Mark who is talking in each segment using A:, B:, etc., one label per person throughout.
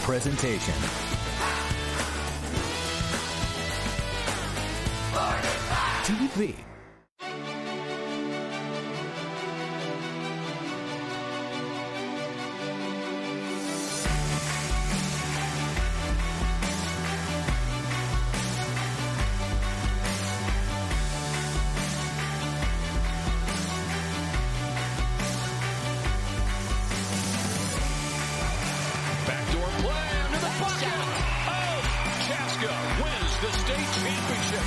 A: presentation. GBB.
B: The state championship.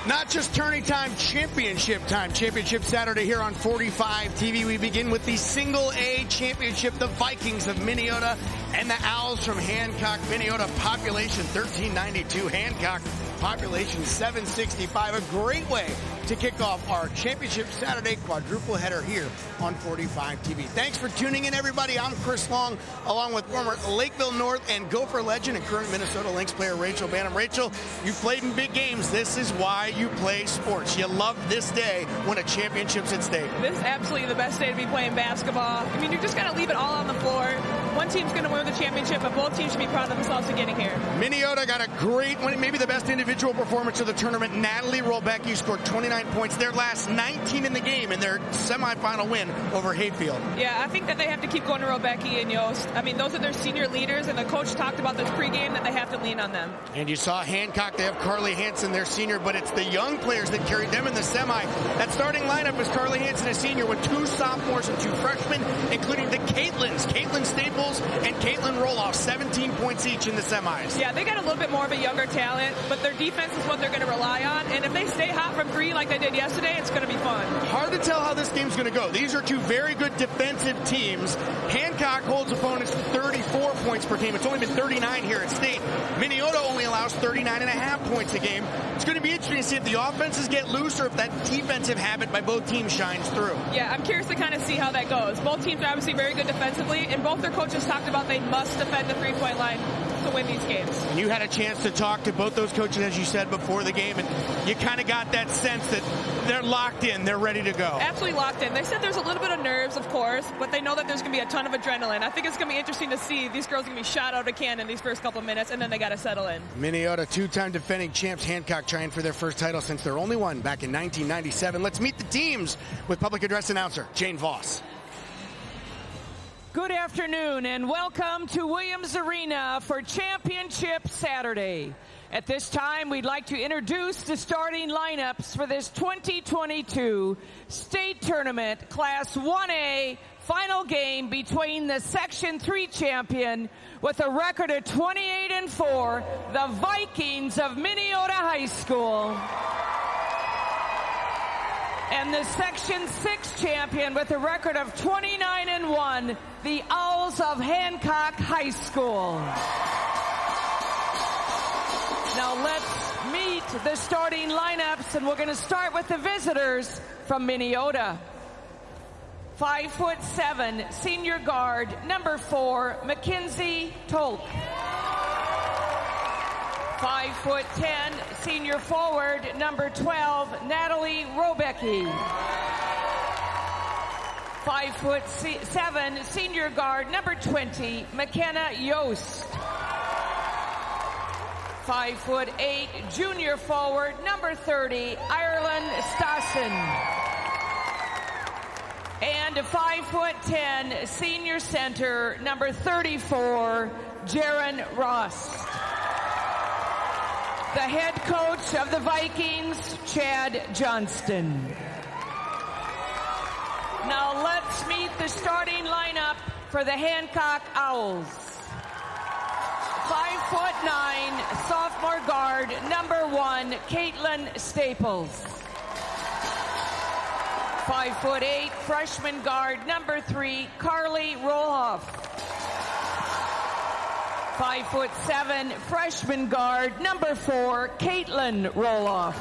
C: Not just tourney time, championship time. Championship Saturday here on 45 TV. We begin with the single A championship, the Vikings of Minneota and the Owls from Hancock, Minneota. Population 1392. Hancock, population 765. A great way to kick off our Championship Saturday quadruple header here on 45 TV. Thanks for tuning in, everybody. I'm Chris Long, along with former Lakeville North and Gopher legend and current Minnesota Lynx player Rachel Banham. Rachel, you've played in big games. This is why you play sports. You love this day when a championship's at stake.
D: This is absolutely the best day to be playing basketball. I mean, you're just going to leave it all on the floor. One team's going to win the championship, but both teams should be proud of themselves for getting here.
C: Minneota got a great one, maybe the best individual performance of the tournament. Natalie Rolbecki scored 29 points, their last 19 in the game in their semifinal win over Hayfield.
D: Yeah, I think that they have to keep going to Rolbecki and Yost. I mean, those are their senior leaders, and the coach talked about this pregame that they have to lean on them.
C: And you saw Hancock, they have Carly Hansen, their senior, but it's the young players that carried them in the semi. That starting lineup is Carly Hansen, a senior, with 2 sophomores and 2 freshmen, including the Caitlin Staples and Caitlin Roloff, 17 points each in the semis.
D: Yeah, they got a little bit more of a younger talent, but their defense is what they're going to rely on, and if they stay hot from 3 like they did yesterday, it's going to be fun.
C: Hard to tell how this game's going to go. These are 2 very good defensive teams. Hancock holds opponents to 34 points per game. It's only been 39 here at State. Minneota only allows 39.5 points a game. It's going to be interesting to see if the offenses get loose or if that defensive habit by both teams shines through.
D: Yeah, I'm curious to kind of see how that goes. Both teams are obviously very good defensively, and both their coaches talked about they must defend the three-point line to win these games.
C: And you had a chance to talk to both those coaches, as you said, before the game, and you kind of got that sense that they're locked in, they're ready to go.
D: Absolutely locked in. They said there's a little bit of nerves, of course, but they know that there's going to be a ton of adrenaline. I think it's going to be interesting to see. These girls are going to be shot out of a cannon these first couple of minutes, and then they got to settle in.
C: Minneota, 2-time defending champs. Hancock trying for their first title since their only one back in 1997. Let's meet the teams with public address announcer Jane Voss.
E: Good afternoon and welcome to Williams Arena for Championship Saturday. At this time, we'd like to introduce the starting lineups for this 2022 state tournament Class 1A final game between the Section 3 champion with a record of 28-4, the Vikings of Minneota High School, and the Section 6 champion with a record of 29-1, the Owls of Hancock High School. Now let's meet the starting lineups, and we're going to start with the visitors from Minneota. 5'7", senior guard, number 4, Mackenzie Tolk. 5'10", senior forward, number 12, Natalie Robecki. 5'7", senior guard, number 20, McKenna Yost. 5'8", junior forward, number 30, Ireland Stassen. And 5'10", senior center, number 34, Jaron Ross. The head coach of the Vikings, Chad Johnston. Now let's meet the starting lineup for the Hancock Owls. 5'9", sophomore guard, number 1, Caitlin Staples. 5'8", freshman guard, number 3, Carly Roloff. 5'7", freshman guard, number 4, Caitlin Roloff.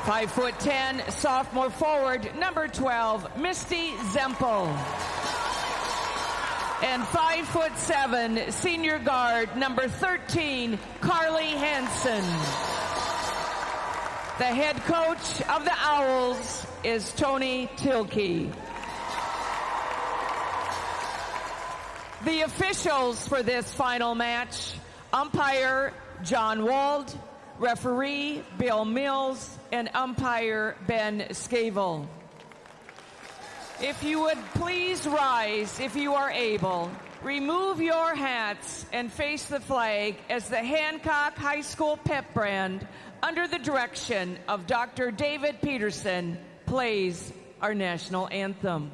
E: 5'10", sophomore forward, number 12, Misty Zempel. And 5'7", senior guard, number 13, Carly Hansen. The head coach of the Owls is Tony Tilkey. The officials for this final match: umpire John Wald, referee Bill Mills, and umpire Ben Scavel. If you would please rise if you are able. Remove your hats and face the flag as the Hancock High School pep brand, under the direction of Dr. David Peterson, plays our national anthem.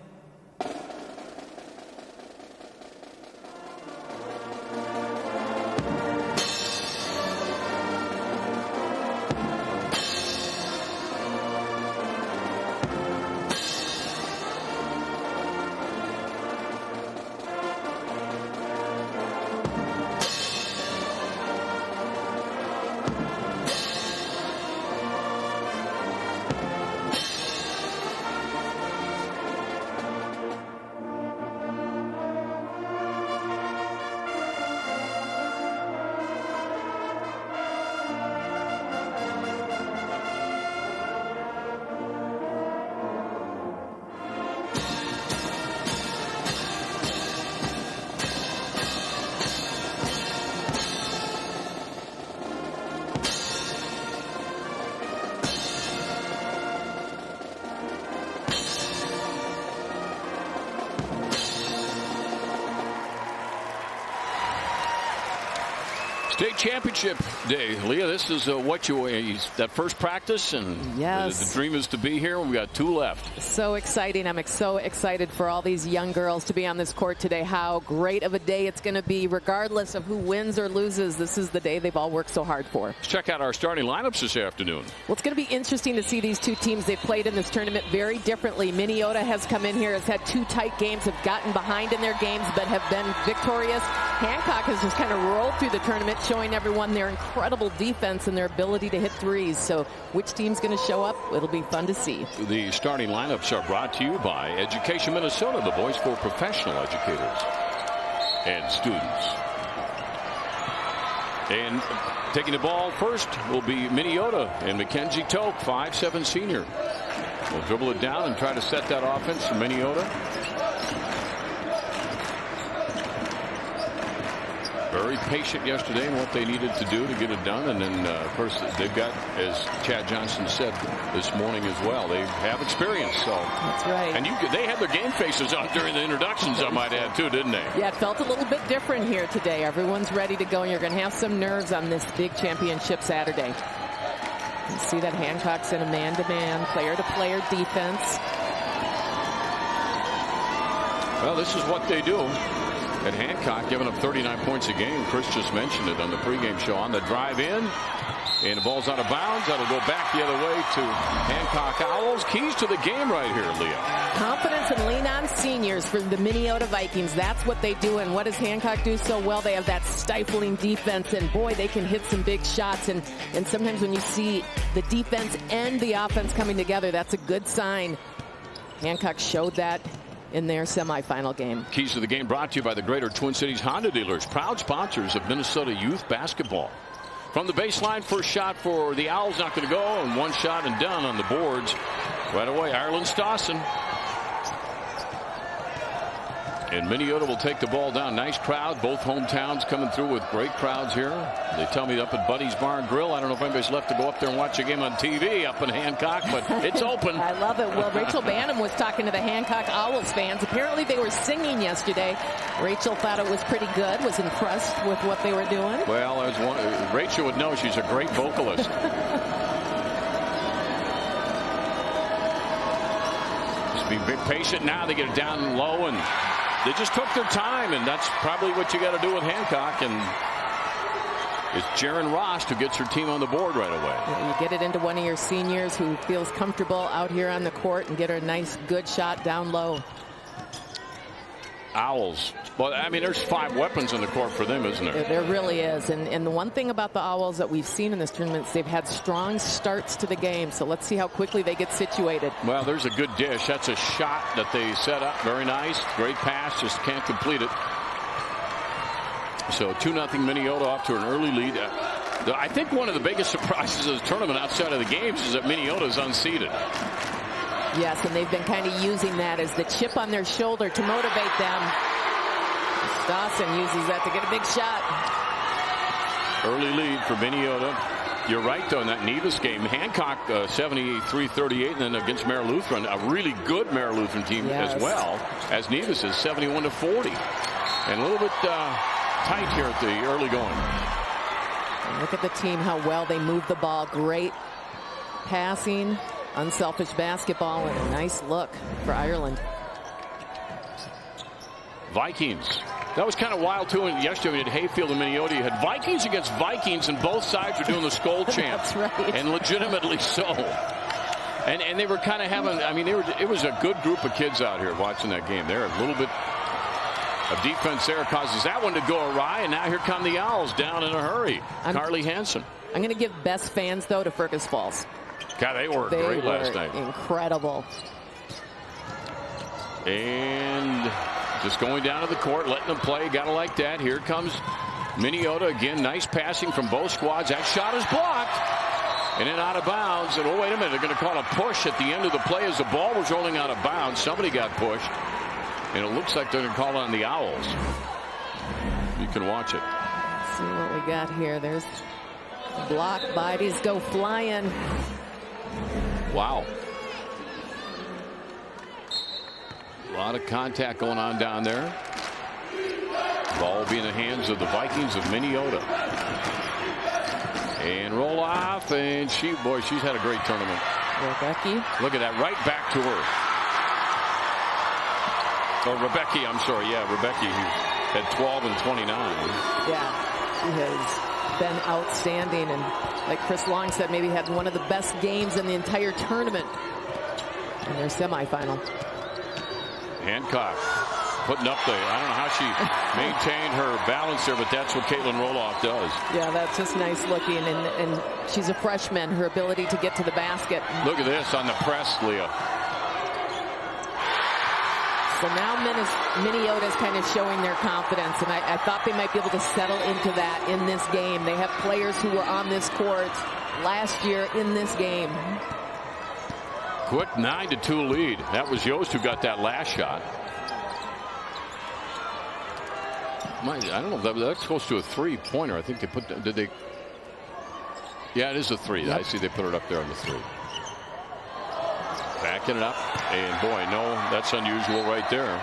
B: State championship day, Leah. This is that first practice, and
F: yes,
B: the dream is to be here. We got 2 left.
F: So exciting! I'm so excited for all these young girls to be on this court today. How great of a day it's going to be, regardless of who wins or loses. This is the day they've all worked so hard for.
B: Let's check out our starting lineups this afternoon.
F: Well, it's going to be interesting to see these two teams. They've played in this tournament very differently. Minneota has come in here, has had 2 tight games, have gotten behind in their games, but have been victorious. Hancock has just kind of rolled through the tournament, showing everyone their incredible defense and their ability to hit threes. So which team's going to show up? It'll be fun to see.
B: The starting lineups are brought to you by Education Minnesota, the voice for professional educators and students. And taking the ball first will be Minneota and Mackenzie Toke, 5'7" senior. Will dribble it down and try to set that offense for Minneota. Very patient yesterday in what they needed to do to get it done. And then, of course, they've got, as Chad Johnson said this morning as well, they have experience. So
F: that's right.
B: And they had their game faces on during the introductions, I might add, too, didn't they?
F: Yeah, it felt a little bit different here today. Everyone's ready to go, and you're going to have some nerves on this big championship Saturday. You see that Hancock's in a man-to-man, player-to-player defense.
B: Well, this is what they do. At Hancock, giving up 39 points a game. Chris just mentioned it on the pregame show. On the drive in, and the ball's out of bounds. That'll go back the other way to Hancock Owls. Keys to the game right here, Leah.
F: Confidence and lean on seniors for the Minneota Vikings. That's what they do. And what does Hancock do so well? They have that stifling defense, and boy, they can hit some big shots. And sometimes when you see the defense and the offense coming together, that's a good sign. Hancock showed that in their semifinal game.
B: Keys to the game brought to you by the Greater Twin Cities Honda dealers, proud sponsors of Minnesota youth basketball. From the baseline, first shot for the Owls, not going to go, and 1 shot and done on the boards. Right away, Ireland Stawson. And Minneota will take the ball down. Nice crowd. Both hometowns coming through with great crowds here. They tell me up at Buddy's Bar and Grill. I don't know if anybody's left to go up there and watch a game on TV up in Hancock, but it's open.
F: I love it. Well, Rachel Bannum was talking to the Hancock Owls fans. Apparently they were singing yesterday. Rachel thought it was pretty good, was impressed with what they were doing.
B: Well, Rachel would know. She's a great vocalist. Just be patient now. They get it down low, and they just took their time, and that's probably what you got to do with Hancock. And it's Jaren Rost who gets her team on the board right away.
F: Yeah, you get it into one of your seniors who feels comfortable out here on the court and get her a nice, good shot down low.
B: Owls. Well, I mean, there's 5 weapons on the court for them, isn't there?
F: There really is. And the one thing about the Owls that we've seen in this tournament is they've had strong starts to the game. So let's see how quickly they get situated.
B: Well, there's a good dish. That's a shot that they set up. Very nice. Great pass. Just can't complete it. So 2-0 Minneota off to an early lead. I think one of the biggest surprises of the tournament outside of the games is that Minneota is unseeded.
F: Yes, and they've been kind of using that as the chip on their shoulder to motivate them. Dawson uses that to get a big shot.
B: Early lead for Minneota. You're right, though, in that Nevis game. Hancock 73-38, and then against Mare Lutheran, a really good Mare Lutheran team as well as Nevis is 71-40. And a little bit tight here at the early going.
F: And look at the team, how well they move the ball. Great passing, unselfish basketball, and a nice look for Ireland.
B: Vikings. That was kind of wild, too. And yesterday we had Hayfield and Minneota. You had Vikings against Vikings, and both sides were doing the skull chant.
F: That's right.
B: And legitimately so. And they were kind of having, I mean, it was a good group of kids out here watching that game. They're a little bit of defense there causes that one to go awry, and now here come the Owls down in a hurry. Carly Hansen.
F: I'm going to give best fans, though, to Fergus Falls.
B: God, they were great last night.
F: Incredible.
B: And just going down to the court, letting them play. Got to like that. Here comes Minneota again. Nice passing from both squads. That shot is blocked. And then out of bounds. And oh, wait a minute. They're going to call a push at the end of the play as the ball was rolling out of bounds. Somebody got pushed. And it looks like they're going to call on the Owls. You can watch it.
F: Let's see what we got here. There's block. Bodies go flying.
B: Wow. A lot of contact going on down there. Ball will be in the hands of the Vikings of Minneota. And roll off, and she's had a great tournament.
F: Rebecca.
B: Look at that, right back to her. Oh, Rebecca, I'm sorry. Yeah, Rebecca, who had 12 and 29.
F: Yeah, she has been outstanding. And like Chris Long said, maybe had one of the best games in the entire tournament in their semifinal.
B: Hancock putting up I don't know how she maintained her balance there, but that's what Caitlin Roloff does. Yeah,
F: that's just nice looking. And she's a freshman. Her ability to get to the basket.
B: Look at this on the press, Leah.
F: So now Minneota's kind of showing their confidence, and I thought they might be able to settle into that in this game. They have players who were on this court last year in this game.
B: Quick 9-2 lead. That was Yost who got that last shot. I don't know if that's close to a three-pointer. I think they put. Did they? Yeah, it is a three. Yep. I see they put it up there on the three. Backing it up, and boy, no, that's unusual right there.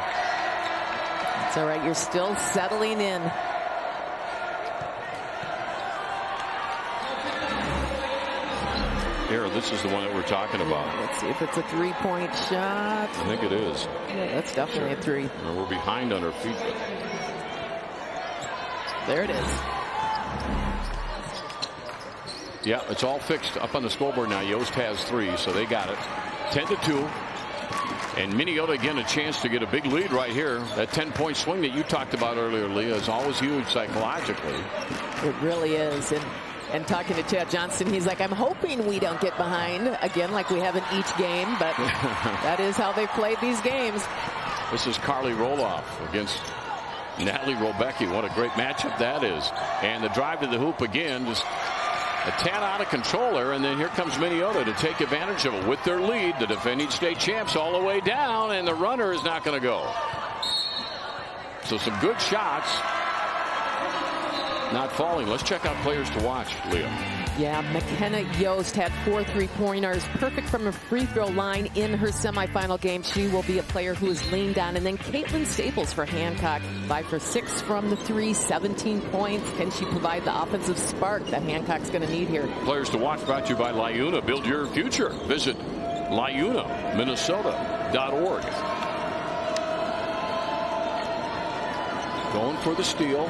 F: It's all right. You're still settling in.
B: Here, this is the one that we're talking about.
F: Let's see if it's a three-point shot.
B: I think it is.
F: Yeah, that's definitely a three.
B: Well, we're behind on our feet. But...
F: there it is.
B: Yeah, it's all fixed up on the scoreboard now. Yost has three, so they got it. 10-2. And Minneota again a chance to get a big lead right here. That 10-point swing that you talked about earlier, Leah, is always huge psychologically.
F: It really is. And talking to Chad Johnston, he's like, I'm hoping we don't get behind again like we have in each game, but that is how they played these games.
B: This is Carly Roloff against Natalie Robecki. What a great matchup that is. And the drive to the hoop again, just a tad out of control there, and then here comes Minneota to take advantage of it with their lead. The defending state champs all the way down, and the runner is not going to go. So some good shots. Not falling. Let's check out players to watch, Leah.
F: Yeah, McKenna Yost had 4 3-pointers, perfect from a free throw line in her semifinal game. She will be a player who is leaned on. And then Caitlin Staples for Hancock, 5 for 6 from the three, 17 points. Can she provide the offensive spark that Hancock's going to need here?
B: Players to watch brought to you by Liuna. Build your future. Visit liunaminnesota.org. Going for the steal.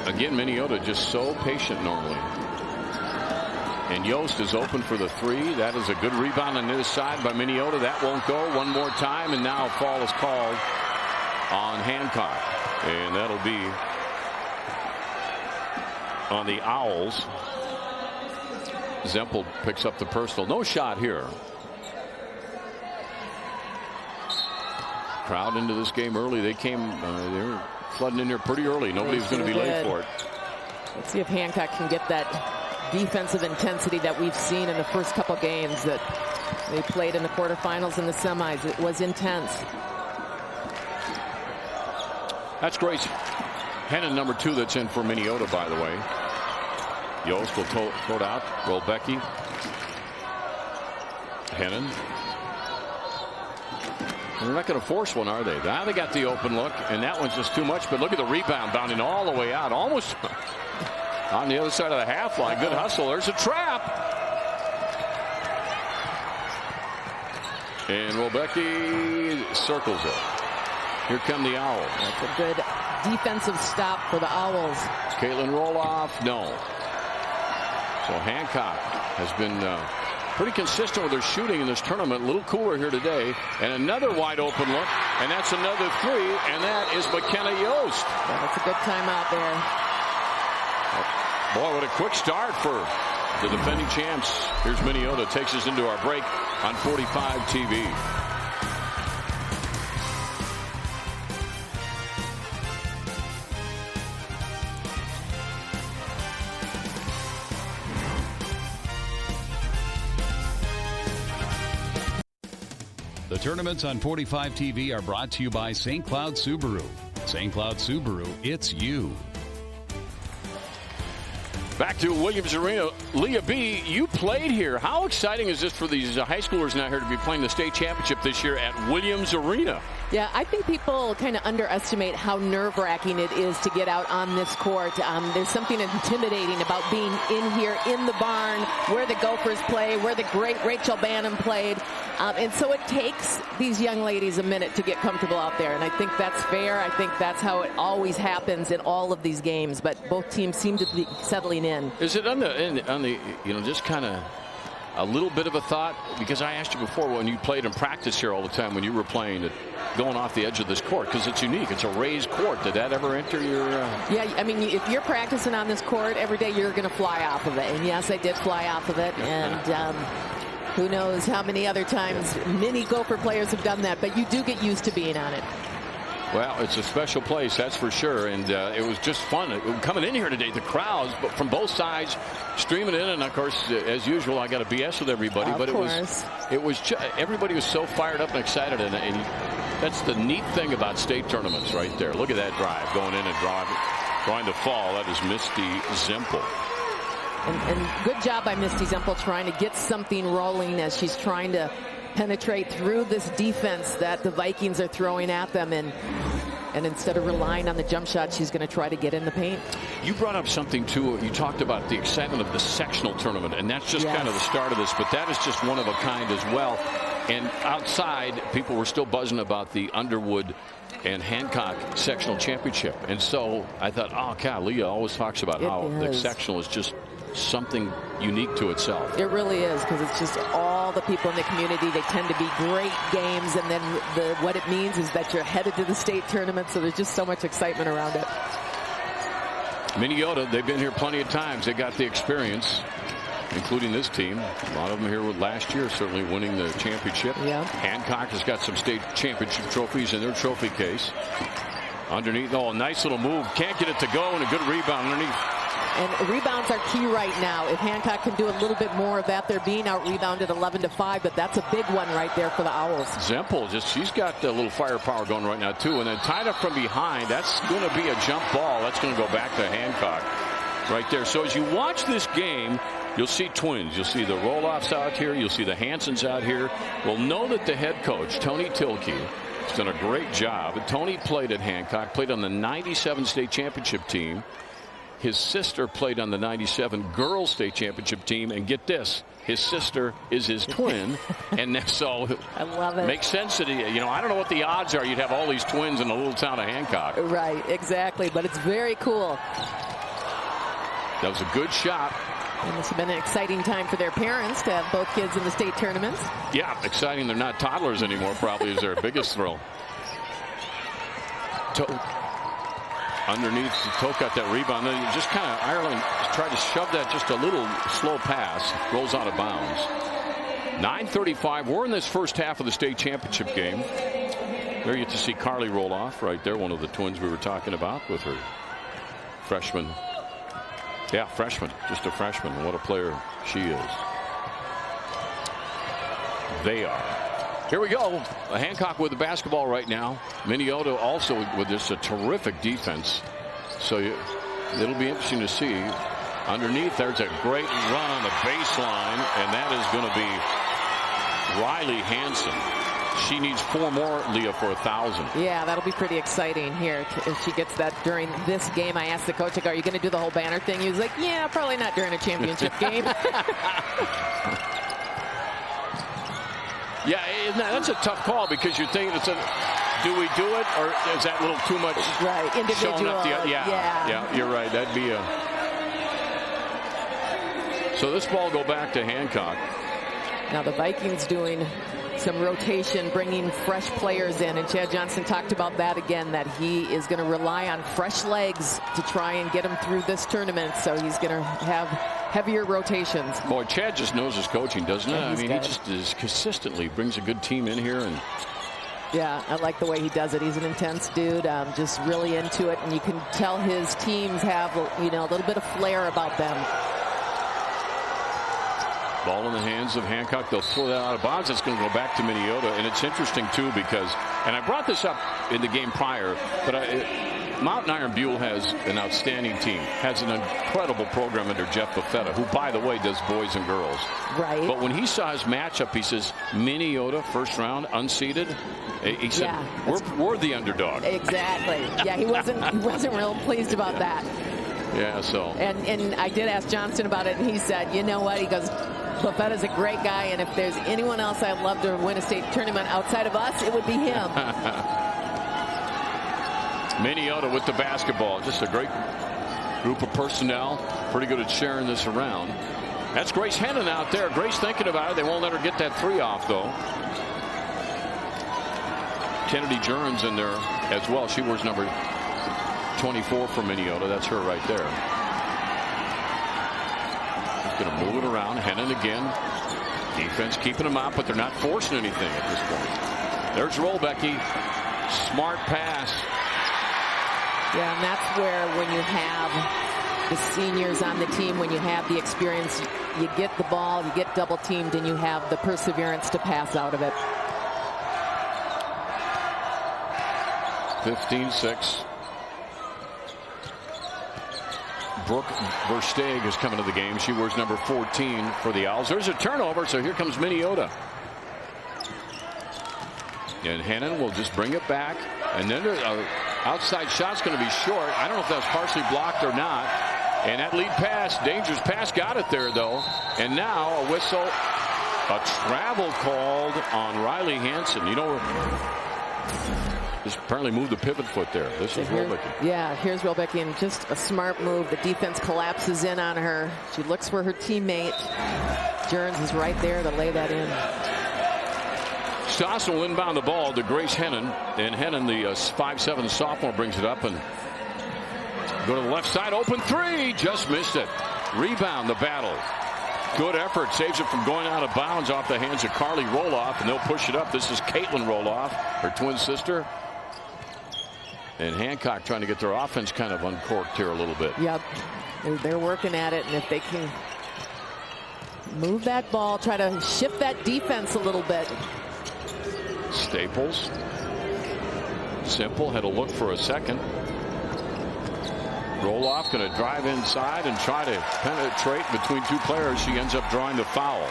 B: Again, Minneota just so patient normally. And Yost is open for the three. That is a good rebound on this side by Minneota. That won't go. One more time, and now a foul is called on Hancock. And that'll be on the Owls. Zempel picks up the personal. No shot here. Crowd into this game early. They came, they were flooding in here pretty early. Nobody was going to be late for it.
F: Let's see if Hancock can get that defensive intensity that we've seen in the first couple games that They played in the quarterfinals and the semis. It was intense.
B: That's Grace Hennon, number 2, that's in for Minneota, by the way. Yost will tote out. Rolbecki. Hennon. They're not going to force one, are they? Now they got the open look, and that one's just too much. But look at the rebound, bounding all the way out, almost on the other side of the half line. Good hustle. There's a trap. And Rolbecki circles it. Here come the Owls.
F: That's a good defensive stop for the Owls.
B: Caitlin Roloff, no. So Hancock has been pretty consistent with her shooting in this tournament. A little cooler here today. And another wide open look. And that's another 3. And that is McKenna Yost.
F: That's a good timeout there.
B: Boy, what a quick start for the defending champs. Here's Minneota. Takes us into our break on 45 TV.
A: The tournaments on 45 TV are brought to you by St. Cloud Subaru. St. Cloud Subaru, it's you.
B: Back to Williams Arena. Leah B., you played here. How exciting is this for these high schoolers now here to be playing the state championship this year at Williams Arena?
F: Yeah, I think people kind of underestimate how nerve-wracking it is to get out on this court. There's something intimidating about being in here in the barn where the Gophers play, where the great Rachel Bannon played. And so it takes these young ladies a minute to get comfortable out there. And I think that's fair. I think that's how it always happens in all of these games. But both teams seem to be settling in.
B: Is it on the just kind of a little bit of a thought? Because I asked you before when you played in practice here all the time when you were playing that going off the edge of this court, because it's unique. It's a raised court. Did that ever enter your...
F: Yeah, I mean, if you're practicing on this court every day, you're going to fly off of it. And yes, I did fly off of it. And who knows how many other times many Gopher players have done that. But you do get used to being on it.
B: Well, it's a special place, that's for sure, and it was just fun. Coming in here today, the crowds, but from both sides, streaming in, and of course, as usual, I got to BS with everybody. But it was everybody was so fired up and excited, and that's the neat thing about state tournaments, right there. Look at that drive, going in and drawing the fall. That is Misty Zempel.
F: And good job by Misty Zempel trying to get something rolling as she's trying to penetrate through this defense that the Vikings are throwing at them, and instead of relying on the jump shot, she's going to try to get in the paint.
B: You brought up something too. You talked about the excitement of the sectional tournament, and that's just kind of the start of this, but that is just one of a kind as well. And outside, people were still buzzing about the Underwood and Hancock sectional championship, and so I thought, oh God, Leah always talks about how the sectional is just something unique to itself.
F: It really is, because it's just all the people in the community. They tend to be great games, and then what it means is that you're headed to the state tournament, so there's just so much excitement around it.
B: Minneota, they've been here plenty of times. They got the experience, including this team. A lot of them here last year, certainly winning the championship.
F: Yeah.
B: Hancock has got some state championship trophies in their trophy case. Underneath, a nice little move. Can't get it to go, and a good rebound underneath.
F: And rebounds are key right now. If Hancock can do a little bit more of that, they're being out-rebounded 11-5, but that's a big one right there for the Owls.
B: Zempel, she's got a little firepower going right now, too. And then tied up from behind, that's going to be a jump ball. That's going to go back to Hancock right there. So as you watch this game, you'll see twins. You'll see the Roloffs out here. You'll see the Hansons out here. We'll know that the head coach, Tony Tilke, has done a great job. Tony played at Hancock, played on the 97 state championship team. His sister played on the 97 girls state championship team, and get this, his sister is his twin, and so
F: I love it.
B: Makes sense that I don't know what the odds are. You'd have all these twins in the little town of Hancock.
F: Right, exactly, but it's very cool.
B: That was a good shot.
F: It must have been an exciting time for their parents to have both kids in the state tournaments.
B: Yeah, exciting. They're not toddlers anymore, probably is their biggest thrill. Underneath, Toke got that rebound. Then just kind of Ireland tried to shove that just a little slow pass. Rolls out of bounds. 9:35. We're in this first half of the state championship game. There you get to see Carly Roloff right there, one of the twins we were talking about with her freshman. Yeah, freshman. Just a freshman. What a player she is. they are. Here we go. Hancock with the basketball right now. Minneota also with this a terrific defense. So it'll be interesting to see. Underneath, there's a great run on the baseline, and that is going to be Riley Hansen. She needs 4 more, Leah, for 1,000.
F: Yeah, that'll be pretty exciting here if she gets that during this game. I asked the coach, like, are you going to do the whole banner thing? He was like, yeah, probably not during a championship game.
B: Yeah, that's a tough call because you're thinking do we do it, or is that a little too much?
F: Right, individual.
B: Yeah, you're right. That'd be a. So this ball go back to Hancock.
F: Now the Vikings doing some rotation, bringing fresh players in, and Chad Johnson talked about that again, that he is going to rely on fresh legs to try and get him through this tournament. So he's going to have heavier rotations.
B: Boy, Chad just knows his coaching, doesn't he?
F: Yeah,
B: I mean,
F: good.
B: he just is consistently brings a good team in here. And
F: yeah, I like the way he does it. He's an intense dude, just really into it, and you can tell his teams have, a little bit of flair about them.
B: Ball in the hands of Hancock. They'll throw that out of bounds. It's going to go back to Minneota. And it's interesting, too, because, and I brought this up in the game prior, but Mountain Iron Buell has an outstanding team, has an incredible program under Jeff Buffetta, who, by the way, does boys and girls.
F: Right.
B: But when he saw his matchup, he says, Minneota, first round, unseeded. He said, we're the underdog.
F: Exactly. Yeah, he wasn't real pleased about that.
B: Yeah, so.
F: And I did ask Johnson about it, and he said, you know what? He goes, Buffetta's a great guy, and if there's anyone else I'd love to win a state tournament outside of us, it would be him.
B: Minneota with the basketball. Just a great group of personnel. Pretty good at sharing this around. That's Grace Hennon out there. Grace thinking about it. They won't let her get that 3 off, though. Kennedy Jurgens in there as well. She wears number 24 for Minneota. That's her right there. Going to move it around. Hennon again. Defense keeping them out, but they're not forcing anything at this point. There's Rolbecky. Smart pass.
F: Yeah, and that's where when you have the seniors on the team, when you have the experience, you get the ball, you get double teamed, and you have the perseverance to pass out of it.
B: 15-6. Brooke Versteeg is coming to the game. She wears number 14 for the Owls. There's a turnover, so here comes Minneota. And Hennon will just bring it back. And then outside shot's going to be short. I don't know if that was partially blocked or not. And that lead pass, dangerous pass, got it there, though. And now a whistle, a travel called on Riley Hansen. Just apparently moved the pivot foot there. This is Rolbecky.
F: Yeah, here's Rolbecky, and just a smart move. The defense collapses in on her. She looks for her teammate. Jurgens is right there to lay that in.
B: Stossen will inbound the ball to Grace Hennon. And Hennon, the 5'7" sophomore, brings it up and go to the left side. Open 3. Just missed it. Rebound, the battle. Good effort. Saves it from going out of bounds off the hands of Carly Roloff. And they'll push it up. This is Caitlin Roloff, her twin sister. And Hancock trying to get their offense kind of uncorked here a little bit.
F: Yep. They're working at it. And if they can move that ball, try to shift that defense a little bit.
B: Staples. Simple had to look for a second. Roloff going to drive inside and try to penetrate between 2 players. She ends up drawing the foul.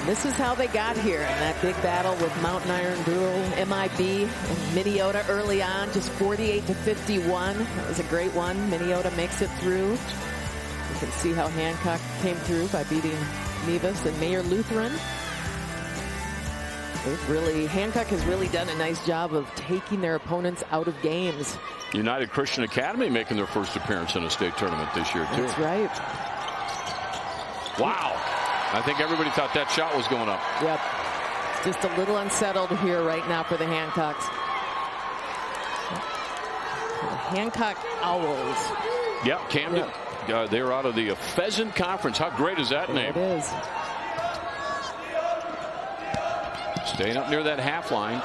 F: This is how they got here in that big battle with Mountain Iron Buell, MIB, and Minneota early on, just 48-51. That was a great one. Minneota makes it through. You can see how Hancock came through by beating Nevis and Mayer Lutheran. Hancock has really done a nice job of taking their opponents out of games.
B: United Christian Academy making their first appearance in a state tournament this year, too.
F: That's right.
B: Wow. I think everybody thought that shot was going up.
F: Yep. Just a little unsettled here right now for the Hancocks. The Hancock Owls.
B: Yep, Camden. Yep. They were out of the Pheasant Conference. How great is that name?
F: It is.
B: Staying up near that half line.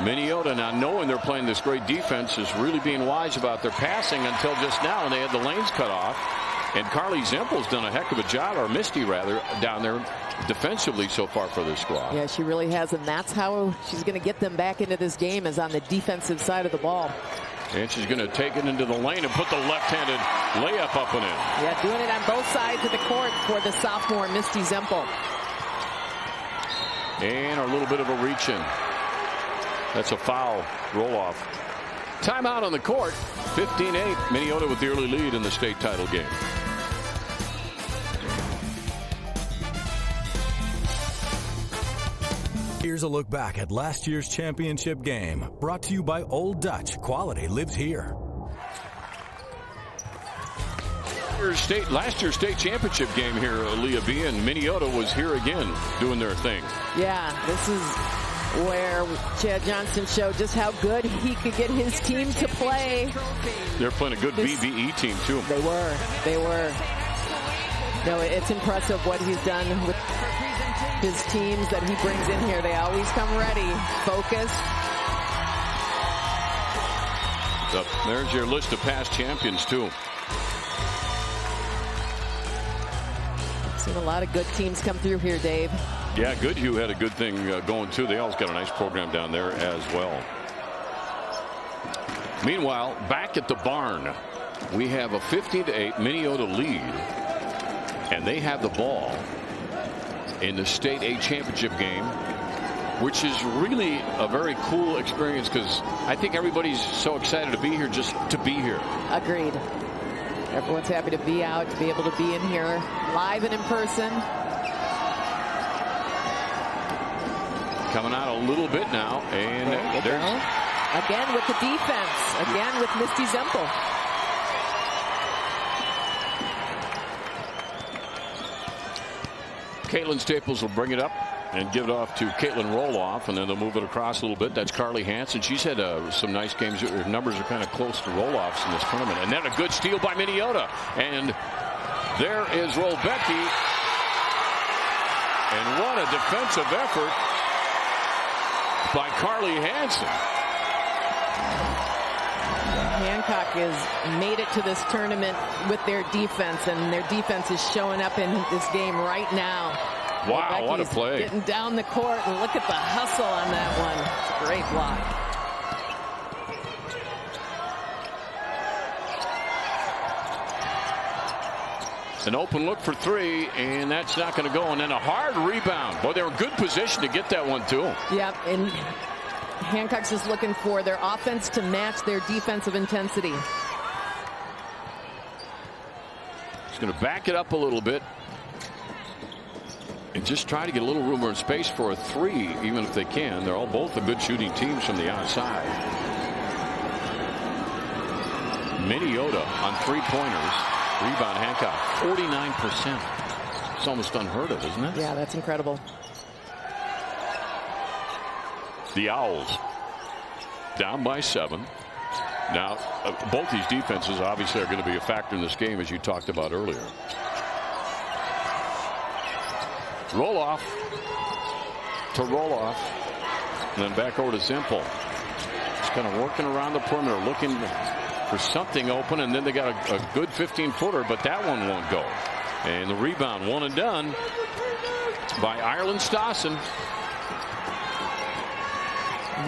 B: Minneota, now knowing they're playing this great defense, is really being wise about their passing until just now, and they had the lanes cut off. And Carly Zempel's done a heck of a job, or Misty rather, down there defensively so far for this squad.
F: Yeah, she really has, and that's how she's going to get them back into this game, is on the defensive side of the ball.
B: And she's going to take it into the lane and put the left-handed layup up and in.
F: Yeah, doing it on both sides of the court for the sophomore Misty Zempel.
B: And a little bit of a reach in. That's a foul roll-off. Timeout on the court. 15-8. Minneota with the early lead in the state title game.
G: Here's a look back at last year's championship game. Brought to you by Old Dutch. Quality lives here.
B: Last year's state championship game here, Leah B, and Minneota was here again doing their thing.
F: Yeah, this is where Chad Johnson showed just how good he could get his team to play.
B: They're playing a good BBE team, too.
F: They were. No, it's impressive what he's done with his teams that he brings in here. They always come ready, focused.
B: There's your list of past champions, too.
F: Seen a lot of good teams come through here, Dave.
B: Yeah, Goodhue had a good thing going, too. They always got a nice program down there as well. Meanwhile, back at the barn, we have a 15-8 Minneota lead, and they have the ball in the State A championship game, which is really a very cool experience because I think everybody's so excited to be here just to be here.
F: Agreed. Everyone's happy to be out, to be able to be in here live and in person.
B: Coming out a little bit now, and there's
F: again with the defense, again with Misty Zempel.
B: Caitlin Staples will bring it up and give it off to Caitlin Roloff, and then they'll move it across a little bit. That's Carly Hansen. She's had some nice games. Her numbers are kind of close to Roloff's in this tournament. And then a good steal by Minneota. And there is Rolbecki. And what a defensive effort by Carly Hansen.
F: Hancock has made it to this tournament with their defense, and their defense is showing up in this game right now.
B: Wow, what a play.
F: Getting down the court, and look at the hustle on that one. It's a great block.
B: An open look for three, and that's not going to go. And then a hard rebound. Boy, they were in good position to get that one, too.
F: Yep, and Hancock's just looking for their offense to match their defensive intensity.
B: He's going to back it up a little bit and just try to get a little room or space for a three, even if they can. They're all both a good shooting teams from the outside. Minneota on three-pointers. Rebound Hancock, 49%. It's almost unheard of, isn't it?
F: Yeah, that's incredible.
B: The Owls down by 7. Now, both these defenses obviously are going to be a factor in this game, as you talked about earlier. Roloff to Roloff, and then back over to Zempel. Just kind of working around the perimeter, looking for something open, and then they got a good 15-footer, but that one won't go. And the rebound, one and done by Ireland Stassen.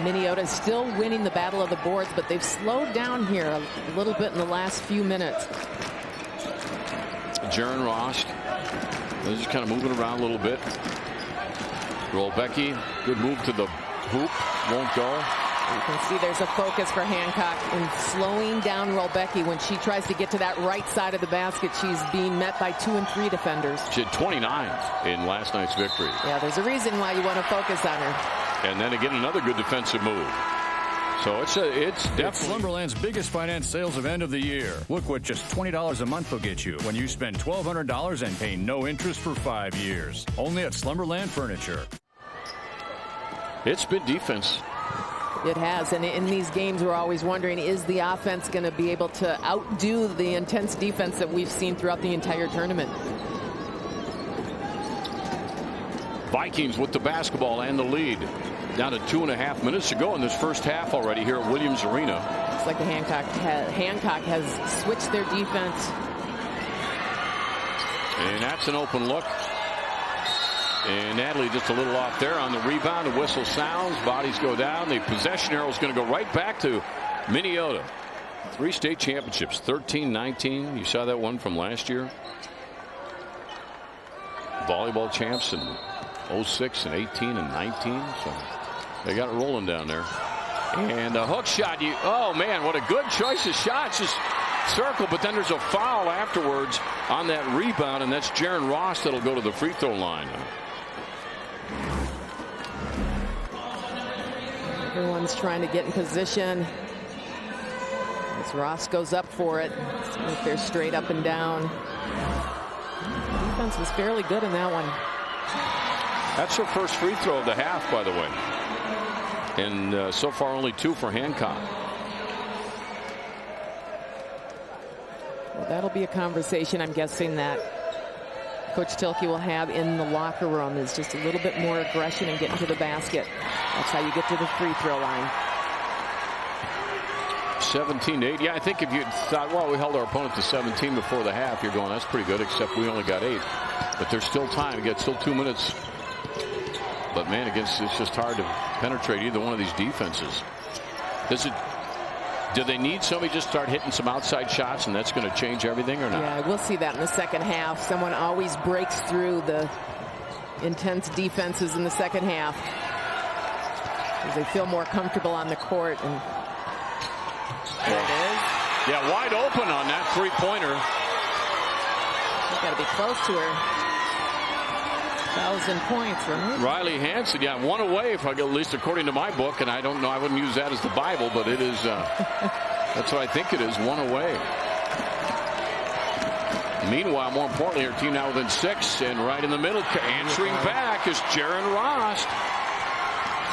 F: Minnesota is still winning the battle of the boards, but they've slowed down here a little bit in the last few minutes.
B: Jaren Rost, they're just kind of moving around a little bit. Rolbecki, good move to the hoop, won't go.
F: You can see there's a focus for Hancock in slowing down Rolbecki. When she tries to get to that right side of the basket, she's being met by 2 and 3 defenders.
B: She had 29 in last night's victory.
F: Yeah, there's a reason why you want to focus on her.
B: And then again, another good defensive move. So it's definitely
H: Slumberland's biggest finance sales event of the year. Look what just $20 a month will get you when you spend $1,200 and pay no interest for 5 years. Only at Slumberland Furniture.
B: It's been defense.
F: It has, and in these games we're always wondering, is the offense going to be able to outdo the intense defense that we've seen throughout the entire tournament?
B: Vikings with the basketball and the lead. Down to 2.5 minutes to go in this first half already here at Williams Arena.
F: It's like the Hancock has switched their defense.
B: And that's an open look. And Natalie just a little off there on the rebound. The whistle sounds. Bodies go down. The possession arrow is going to go right back to Minneota. 3 state championships, 13-19. You saw that one from last year. Volleyball champs in 06 and 18 and 19. So they got it rolling down there. And a hook shot. Oh, man, what a good choice of shots. Just circle, but then there's a foul afterwards on that rebound, and that's Jaren Ross that'll go to the free throw line.
F: Everyone's trying to get in position. As Ross goes up for it. See if they're straight up and down. The defense was fairly good in that one.
B: That's her first free throw of the half, by the way. And so far only 2 for Hancock.
F: Well, that'll be a conversation, I'm guessing, that Coach Tilke will have in the locker room, is just a little bit more aggression and getting to the basket. That's how you get to the free throw line.
B: 17-8. Yeah, I think if you thought, well, we held our opponent to 17 before the half, you're going, that's pretty good, except we only got 8. But there's still time. You get still 2 minutes. But, man, it's just hard to penetrate either one of these defenses. Do they need somebody to just start hitting some outside shots, and that's going to change everything or not?
F: Yeah, we'll see that in the second half. Someone always breaks through the intense defenses in the second half, because they feel more comfortable on the court. And there it is.
B: Yeah, wide open on that three-pointer.
F: You've got to be close to her. 1,000 points, right?
B: Riley Hansen, yeah, 1 away, if I get, at least according to my book, and I don't know, I wouldn't use that as the Bible, but it is, that's what I think it is, 1 away. Meanwhile, more importantly, her team now within 6, and right in the middle, answering back is Jaren Ross.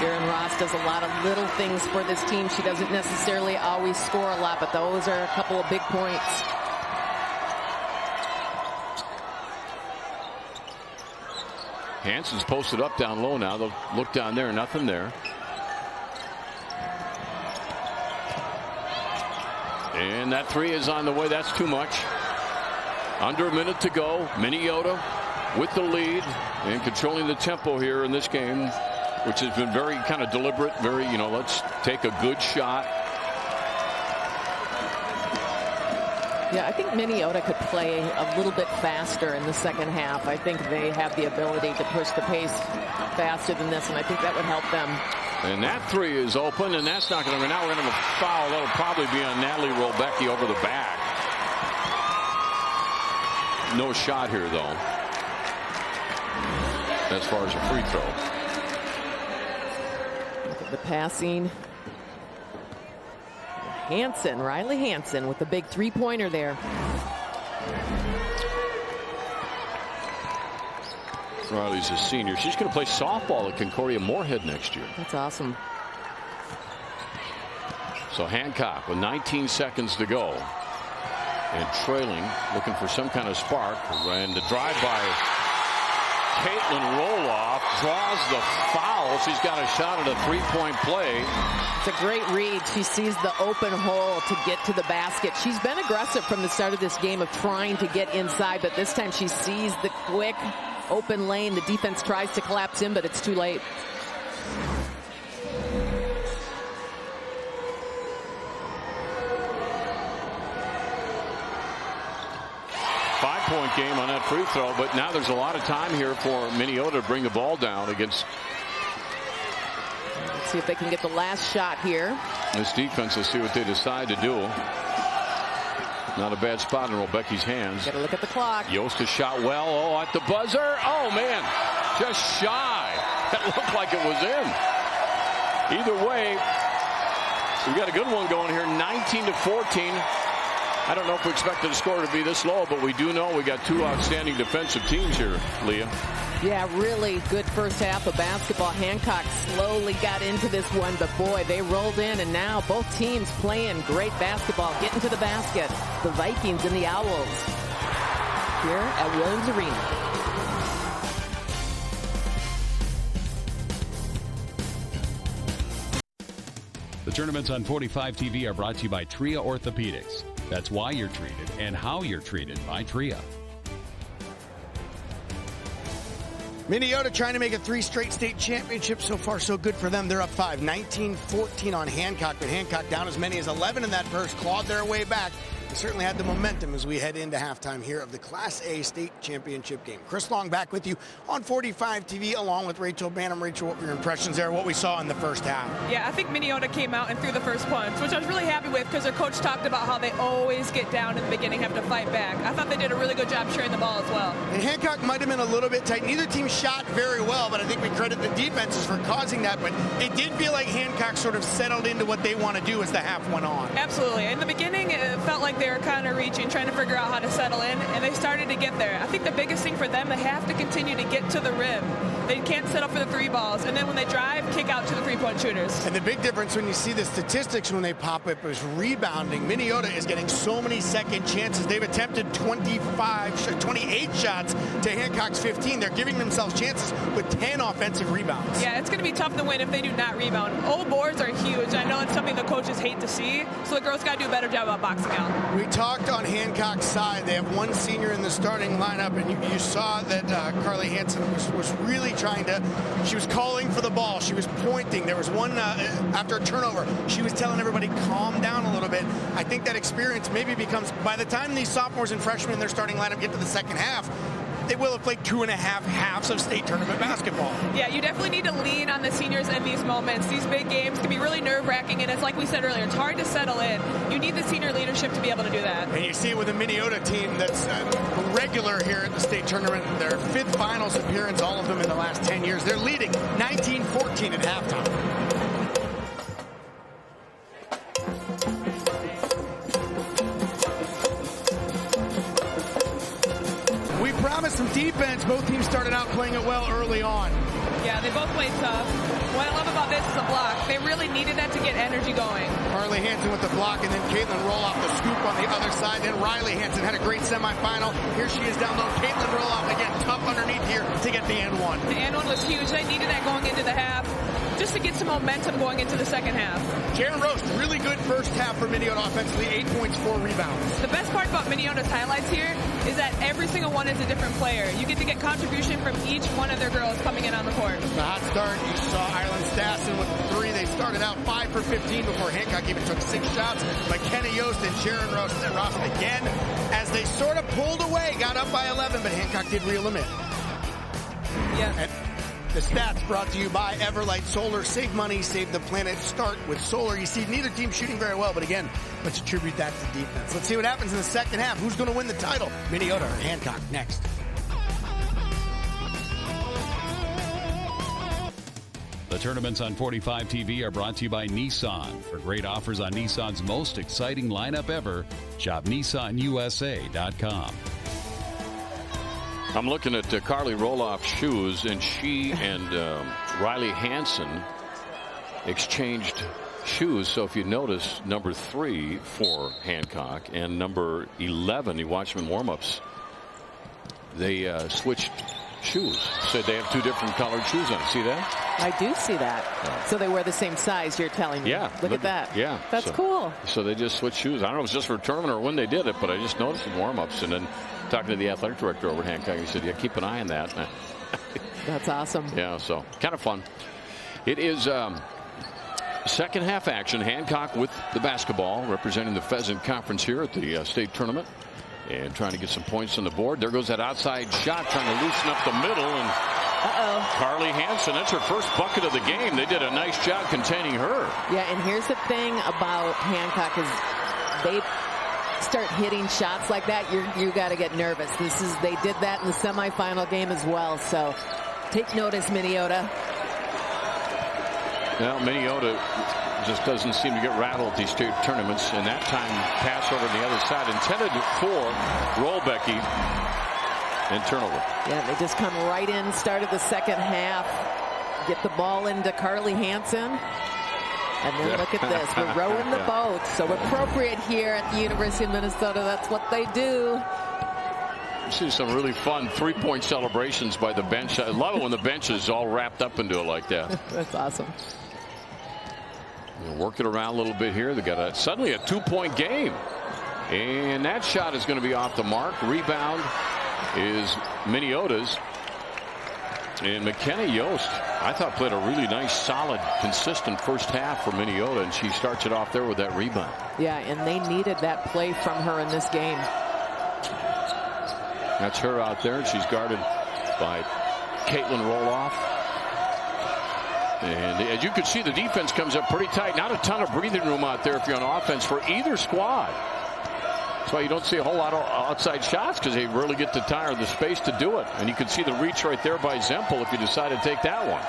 F: Jaren Ross does a lot of little things for this team. She doesn't necessarily always score a lot, but those are a couple of big points.
B: Hansen's posted up down low now. They'll look down there, nothing there. And that 3 is on the way. That's too much. Under a minute to go. Minneota with the lead and controlling the tempo here in this game, which has been very kind of deliberate, very, let's take a good shot.
F: Yeah, I think Minneota could play a little bit faster in the second half. I think they have the ability to push the pace faster than this, and I think that would help them.
B: And that 3 is open, and that's not going to. Now we're going to have a foul. That'll probably be on Natalie Rolbecki over the back. No shot here, though, as far as a free throw.
F: Look at the passing. Hansen, Riley Hansen with the big three-pointer there.
B: Riley's a senior. She's going to play softball at Concordia Moorhead next year.
F: That's awesome.
B: So Hancock with 19 seconds to go and trailing, looking for some kind of spark. And the drive by Caitlin Roloff draws the foul. She's got a shot at a three-point play.
F: It's a great read. She sees the open hole to get to the basket. She's been aggressive from the start of this game of trying to get inside, but this time she sees the quick open lane. The defense tries to collapse in, but it's too late.
B: Five-point game on that free throw, but now there's a lot of time here for Minneota to bring the ball down against.
F: Let's see if they can get the last shot here.
B: This defense, will see what they decide to do. Not a bad spot in Rolbecki's hands.
F: Got to look at the clock.
B: Yost has shot well. Oh, at the buzzer. Oh, man. Just shy. That looked like it was in. Either way, we've got a good one going here. 19-14. I don't know if we expected the score to be this low, but we do know we got 2 outstanding defensive teams here, Leah.
F: Yeah, really good first half of basketball. Hancock slowly got into this one, but boy, they rolled in, and now both teams playing great basketball, getting to the basket. The Vikings and the Owls here at Williams Arena.
A: The tournaments on 45 TV are brought to you by Tria Orthopedics. That's why you're treated and how you're treated by Tria.
C: Minneota trying to make it 3 straight state championships. So far, so good for them. They're up 5, 19-14 on Hancock, but Hancock down as many as 11 in that first, clawed their way back. They certainly had the momentum as we head into halftime here of the Class A state championship game. Chris Long back with you on 45 TV along with Rachel Banham. Rachel, what were your impressions there, what we saw in the first half?
D: Yeah, I think Minneota came out and threw the first punch, which I was really happy with because their coach talked about how they always get down in the beginning, have to fight back. I thought they did a really good job sharing the ball as well.
C: And Hancock might have been a little bit tight. Neither team shot very well, but I think we credit the defenses for causing that. But it did feel like Hancock sort of settled into what they want to do as the half went on.
D: Absolutely. In the beginning, it felt like they were kind of reaching, trying to figure out how to settle in, and they started to get there. I think the biggest thing for them, they have to continue to get to the rim. They can't settle for the 3 balls, and then when they drive, kick out to the 3-point shooters.
C: And the big difference when you see the statistics when they pop up is rebounding. Minneota is getting so many second chances. They've attempted 28 shots to Hancock's 15. They're giving themselves chances with 10 offensive rebounds.
D: Yeah, it's going to be tough to win if they do not rebound. Old boards are huge. I know it's something the coaches hate to see, so the girls got to do a better job about boxing out.
C: We talked on Hancock's side. They have 1 senior in the starting lineup, and you saw that Carly Hansen was really trying to, she was calling for the ball. She was pointing. There was one after a turnover. She was telling everybody, calm down a little bit. I think that experience maybe becomes, by the time these sophomores and freshmen in their starting lineup get to the second half, they will have played 2.5 halves of state tournament basketball.
D: Yeah, you definitely need to lean on the seniors in these moments. These big games can be really nerve-wracking, and it's like we said earlier, it's hard to settle in. You need the senior leadership to be able to do that.
C: And you see it with a Minneota team that's regular here at the state tournament. Their 5th finals appearance, all of them in the last 10 years. They're leading 19-14 at halftime. Promised some defense. Both teams started out playing it well early on.
D: Yeah, they both played tough. What I love about this is a block. They really needed that to get energy going.
C: Carly Hansen with the block, and then Caitlin Roloff the scoop on the other side. Then Riley Hansen had a great semifinal. Here she is down low. Caitlin Roloff again, tough underneath here to get the and one.
D: The and one was huge. They needed that going into the half just to get some momentum going into the second half.
C: Jaren Roast, really good first half for Minneota offensively, 8 points, 4 rebounds.
D: The best part about Minneota's highlights here is that every single one is a different player. You get to get contribution from each one of their girls coming in on the court.
C: The hot start, you saw Ireland Stassen with 3. They started out 5 for 15 before Hancock even took 6 shots. McKenna Yost and Jaren Roast again as they sort of pulled away, got up by 11, but Hancock did reel them in.
D: Yeah.
C: And the stats brought to you by Everlight Solar. Save money, save the planet. Start with solar. You see neither team shooting very well, but again, let's attribute that to defense. Let's see what happens in the second half. Who's going to win the title? Minneota or Hancock next.
A: The tournaments on 45 TV are brought to you by Nissan. For great offers on Nissan's most exciting lineup ever, shop NissanUSA.com.
B: I'm looking at Carly Roloff's shoes, and she and Riley Hansen exchanged shoes. So if you notice, number 3 for Hancock and number 11, you watch them in warm-ups, they switched shoes. So they have 2 different colored shoes on. See that?
F: I do see that. Yeah. So they wear the same size, you're telling me.
B: Yeah.
F: Look at that.
B: Yeah.
F: That's cool.
B: So they just switched shoes. I don't know if it was just for a tournament or when they did it, but I just noticed in warm-ups. And then talking to the athletic director over at Hancock, he said, yeah, keep an eye on that.
F: That's awesome.
B: Yeah, so kind of fun. It is second half action. Hancock with the basketball, representing the Pheasant Conference here at the state tournament. And trying to get some points on the board. There goes that outside shot, trying to loosen up the middle. And Carly Hansen, that's her first bucket of the game. They did a nice job containing her.
F: Yeah, and here's the thing about Hancock is they start hitting shots like that, you got to get nervous. They did that in the semifinal game as well. So take notice, Minneota.
B: Well, Minneota just doesn't seem to get rattled at these state tournaments. And that time, pass over the other side, intended for Rolbecky, and turnover.
F: Yeah, they just come right in, started the second half, get the ball into Carly Hansen. And then look at this, we're rowing the boat. So appropriate here at the University of Minnesota. That's what they do.
B: You see some really fun 3-point celebrations by the bench. I love it when the bench is all wrapped up into it like that.
F: That's awesome.
B: We'll work it around a little bit here. They got suddenly a 2-point game. And that shot is going to be off the mark. Rebound is Minneota's. And McKenna Yost, I thought, played a really nice, solid, consistent first half for Minneota, and she starts it off there with that rebound.
F: Yeah, and they needed that play from her in this game.
B: That's her out there, and she's guarded by Caitlin Roloff. And as you can see, the defense comes up pretty tight. Not a ton of breathing room out there if you're on offense for either squad. That's why you don't see a whole lot of outside shots, because they rarely get the time or the space to do it. And you can see the reach right there by Zempel if you decide to take that one.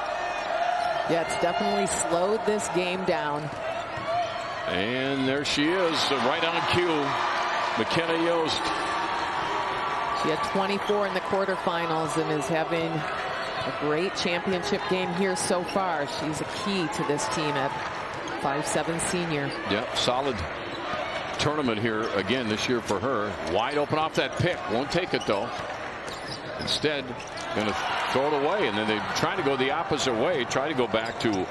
F: Yeah, it's definitely slowed this game down.
B: And there she is, right on cue, McKenna Yost.
F: She had 24 in the quarterfinals and is having a great championship game here so far. She's a key to this team at 5'7" senior.
B: Yep, solid tournament here again this year for her. Wide open off that pick. Won't take it though. Instead, going to throw it away, and then they try to go the opposite way. Try to go back to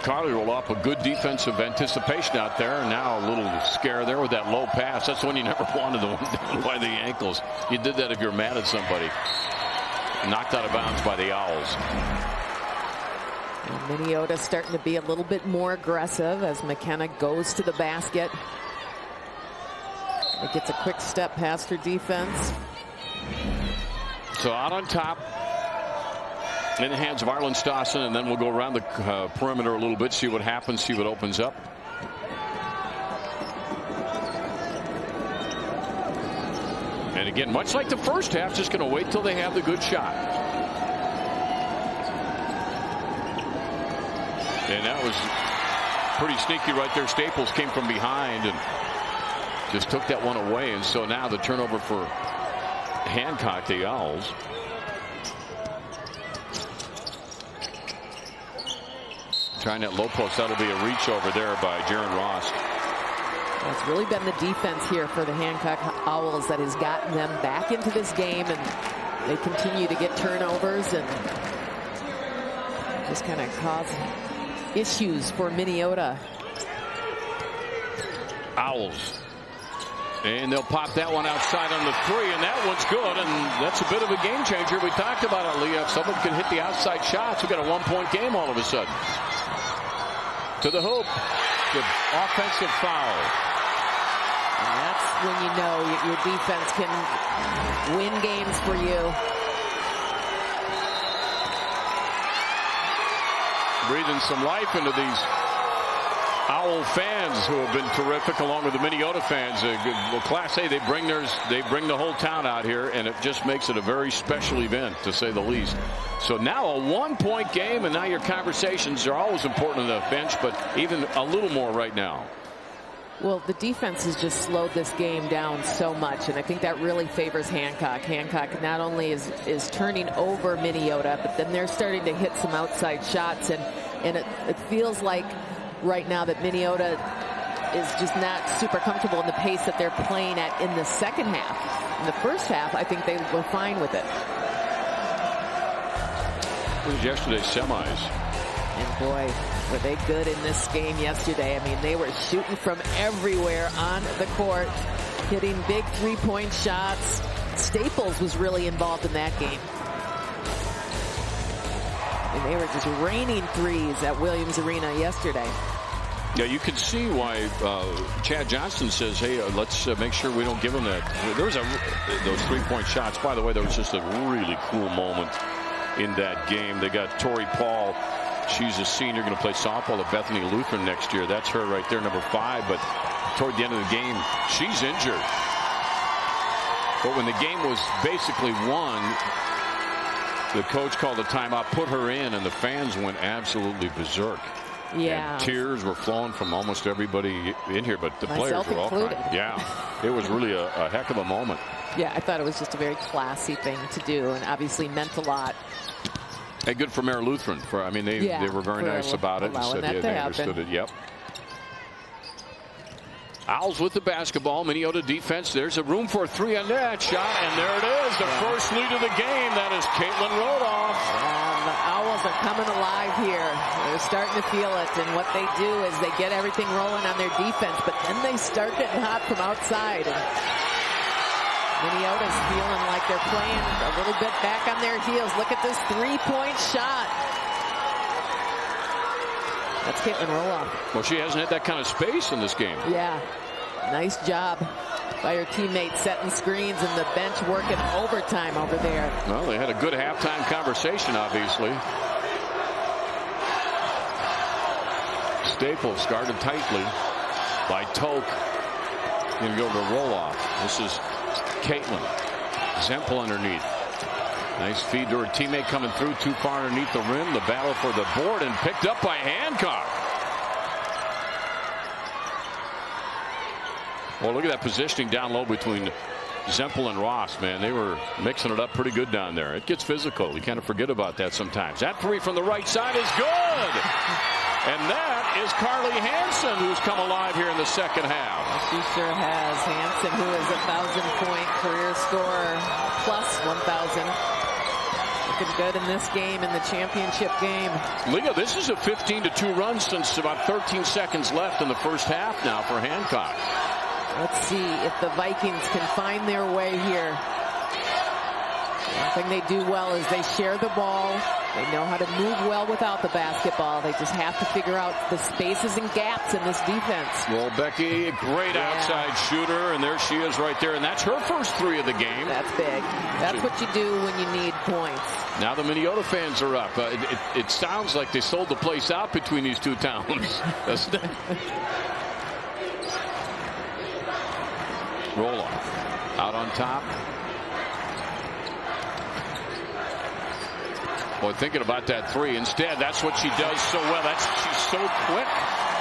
B: Carly Roloff. A good defensive anticipation out there, and now a little scare there with that low pass. That's when you never wanted, the one down by the ankles. You did that if you're mad at somebody. Knocked out of bounds by the Owls.
F: And Minneota starting to be a little bit more aggressive as McKenna goes to the basket. It gets a quick step past her defense.
B: So out on top in the hands of Arlen Stawson, and then we'll go around the perimeter a little bit, see what happens, see what opens up. And again, much like the first half, just going to wait till they have the good shot. And that was pretty sneaky right there. Staples came from behind and just took that one away. And so now the turnover for Hancock, the Owls. Trying that low post. That'll be a reach over there by Jaron Ross.
F: It's really been the defense here for the Hancock Owls that has gotten them back into this game, and they continue to get turnovers and just kind of cause issues for Minneota.
B: Owls. And they'll pop that one outside on the three, and that one's good, and that's a bit of a game changer. We talked about it, Leah. If someone can hit the outside shots, we've got a one-point game all of a sudden. To the hoop. Good offensive foul.
F: And that's when you know your defense can win games for you.
B: Breathing some life into these Owl fans who have been terrific, along with the Minneota fans. Well, Class A, they bring the whole town out here, and it just makes it a very special event, to say the least. So now a one-point game, and now your conversations are always important on the bench, but even a little more right now.
F: Well, the defense has just slowed this game down so much, and I think that really favors Hancock. Hancock not only is turning over Minneota, but then they're starting to hit some outside shots, and it feels like right now that Minneota is just not super comfortable in the pace that they're playing at in the second half. In the first half, I think they were fine with it.
B: It was yesterday's semis.
F: And boy, were they good in this game yesterday. I mean, they were shooting from everywhere on the court, hitting big three-point shots. Staples was really involved in that game. And they were just raining threes at Williams Arena yesterday.
B: Yeah, you can see why Chad Johnston says, hey, let's make sure we don't give them that. There was those three-point shots. By the way, there was just a really cool moment in that game. They got Tori Paul. She's a senior, going to play softball at Bethany Lutheran next year. That's her right there, number 5. But toward the end of the game, she's injured. But when the game was basically won, the coach called a timeout, put her in, and the fans went absolutely berserk.
F: Yeah.
B: And tears were flowing from almost everybody in here, but the
F: Myself
B: players were all
F: included.
B: crying. Yeah, it was really a heck of a moment.
F: Yeah, I thought it was just a very classy thing to do, and obviously meant a lot.
B: Hey, good for Mare Lutheran. They were very nice about it. And said, they understood it. Yep. Owls with the basketball. Minneota defense. There's a room for a three on that shot, and there it is. The first lead of the game. That is Caitlin Roloff.
F: And the Owls are coming alive here. They're starting to feel it, and what they do is they get everything rolling on their defense, but then they start getting hot from outside. And Minneota's feeling like they're playing a little bit back on their heels. Look at this three-point shot. That's Caitlin Roloff.
B: Well, she hasn't had that kind of space in this game.
F: Yeah, nice job by her teammates setting screens and the bench working overtime over there.
B: Well, they had a good halftime conversation, obviously. Staples guarded tightly by Toke. Going to go to Roloff. This is Caitlin. Zempel underneath. Nice feed to her teammate coming through too far underneath the rim. The battle for the board and picked up by Hancock. Well, look at that positioning down low between Zempel and Ross, man. They were mixing it up pretty good down there. It gets physical. You kind of forget about that sometimes. That three from the right side is good. And that is Carly Hansen, who's come alive here in the second half.
F: She sure has. Hansen, who is a 1,000-point career scorer, plus 1,000. Looking good in this game, in the championship game.
B: Leah, this is a 15-2 run since about 13 seconds left in the first half now for Hancock.
F: Let's see if the Vikings can find their way here. One thing they do well is they share the ball. They know how to move well without the basketball. They just have to figure out the spaces and gaps in this defense.
B: Well, Becky, great outside shooter, and there she is right there. And that's her first three of the game.
F: That's big. That's what you do when you need points.
B: Now the Minneota fans are up. It sounds like they sold the place out between these two towns. Roloff out on top. Boy, thinking about that three. Instead, that's what she does so well. She's so quick.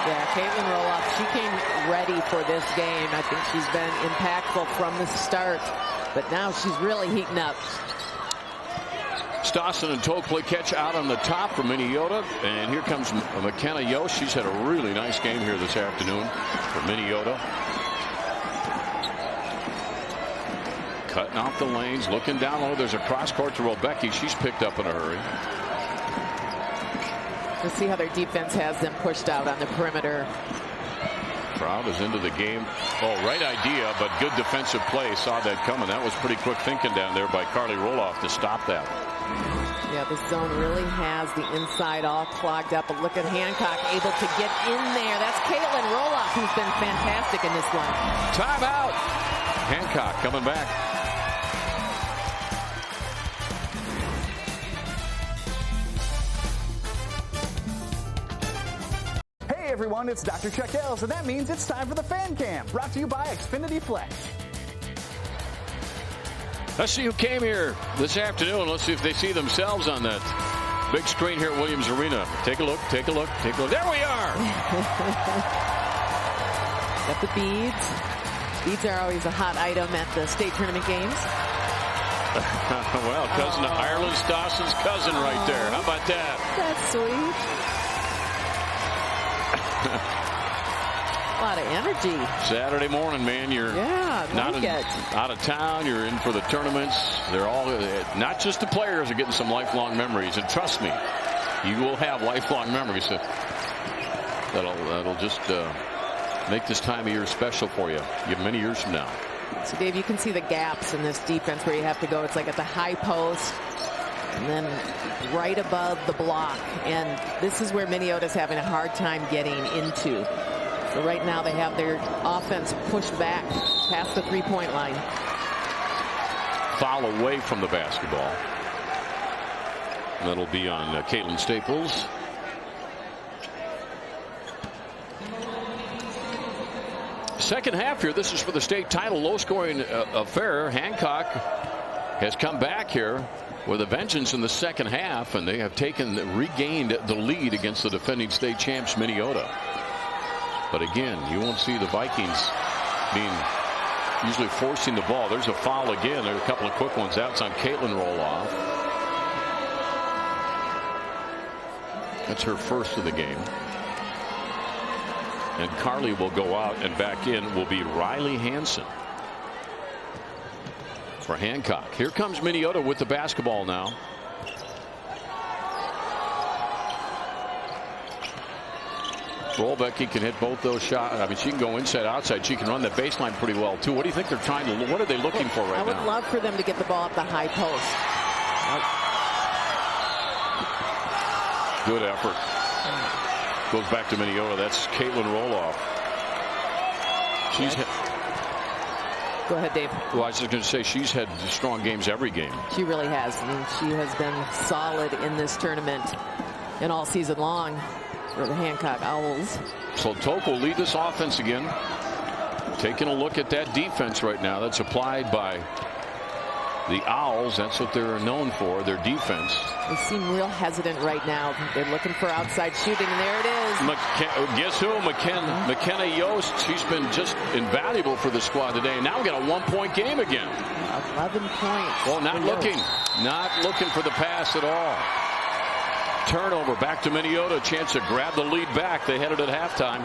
F: Yeah, Caitlin Roloff, she came ready for this game. I think she's been impactful from the start, but now she's really heating up.
B: Stossen and Toke play catch out on the top for Minneota, and here comes McKenna Yost. She's had a really nice game here this afternoon for Minneota. Cutting off the lanes, looking down low. There's a cross court to Rebecki. She's picked up in a hurry.
F: Let's see how their defense has them pushed out on the perimeter.
B: Crowd is into the game. Oh, right idea, but good defensive play. Saw that coming. That was pretty quick thinking down there by Carly Roloff to stop that.
F: Yeah, this zone really has the inside all clogged up. But look at Hancock able to get in there. That's Caitlin Roloff, who's been fantastic in this one.
B: Timeout. Hancock coming back.
I: Hey everyone, it's Dr. Chuck Ells, and that means it's time for the Fan Cam, brought to you by Xfinity Flex.
B: Let's see who came here this afternoon. Let's see if they see themselves on that big screen here at Williams Arena. Take a look, take a look, take a look. There we are!
F: Got the beads. Beads are always a hot item at the state tournament games.
B: Well, cousin Ireland Stossen's cousin right there. How about that?
F: That's sweet. A lot of energy.
B: Saturday morning, man. You're not out of town. You're in for the tournaments. They're all, not just the players are getting some lifelong memories. And trust me, you will have lifelong memories that'll just make this time of year special for you many years from now.
F: So, Dave, you can see the gaps in this defense where you have to go. It's like at the high post and then right above the block. And this is where Minneota's having a hard time getting into. So right now they have their offense pushed back past the three-point line.
B: Foul away from the basketball. And that'll be on Caitlin Staples. Second half here. This is for the state title. Low-scoring affair. Hancock has come back here with a vengeance in the second half, and they have regained the lead against the defending state champs Minneota. But again, you won't see the Vikings usually forcing the ball. There's a foul again. There's a couple of quick ones out. It's on Caitlin Roloff. That's her first of the game. And Carly will go out, and back in will be Riley Hansen for Hancock. Here comes Minneota with the basketball now. Rolbecky can hit both those shots. I mean, she can go inside, outside. She can run the baseline pretty well, too. What do you think they're trying to, what are they looking for right now?
F: I would love for them to get the ball at the high post.
B: Good effort. Goes back to Minneota. That's Caitlin Roloff. She's
F: Go ahead, Dave.
B: Well, I was just going to say she's had strong games every game.
F: She really has. I mean, she has been solid in this tournament and all season long for the Hancock Owls.
B: So Toke will lead this offense again. Taking a look at that defense right now that's applied by the Owls. That's what they're known for, their defense.
F: They seem real hesitant right now. They're looking for outside shooting, and there it is.
B: Guess who? McKenna Yost. She's been just invaluable for the squad today. And now we got a 1-point game again.
F: 11 points.
B: Well, not looking for the pass at all. Turnover back to Minneota. A chance to grab the lead back. They had it at halftime.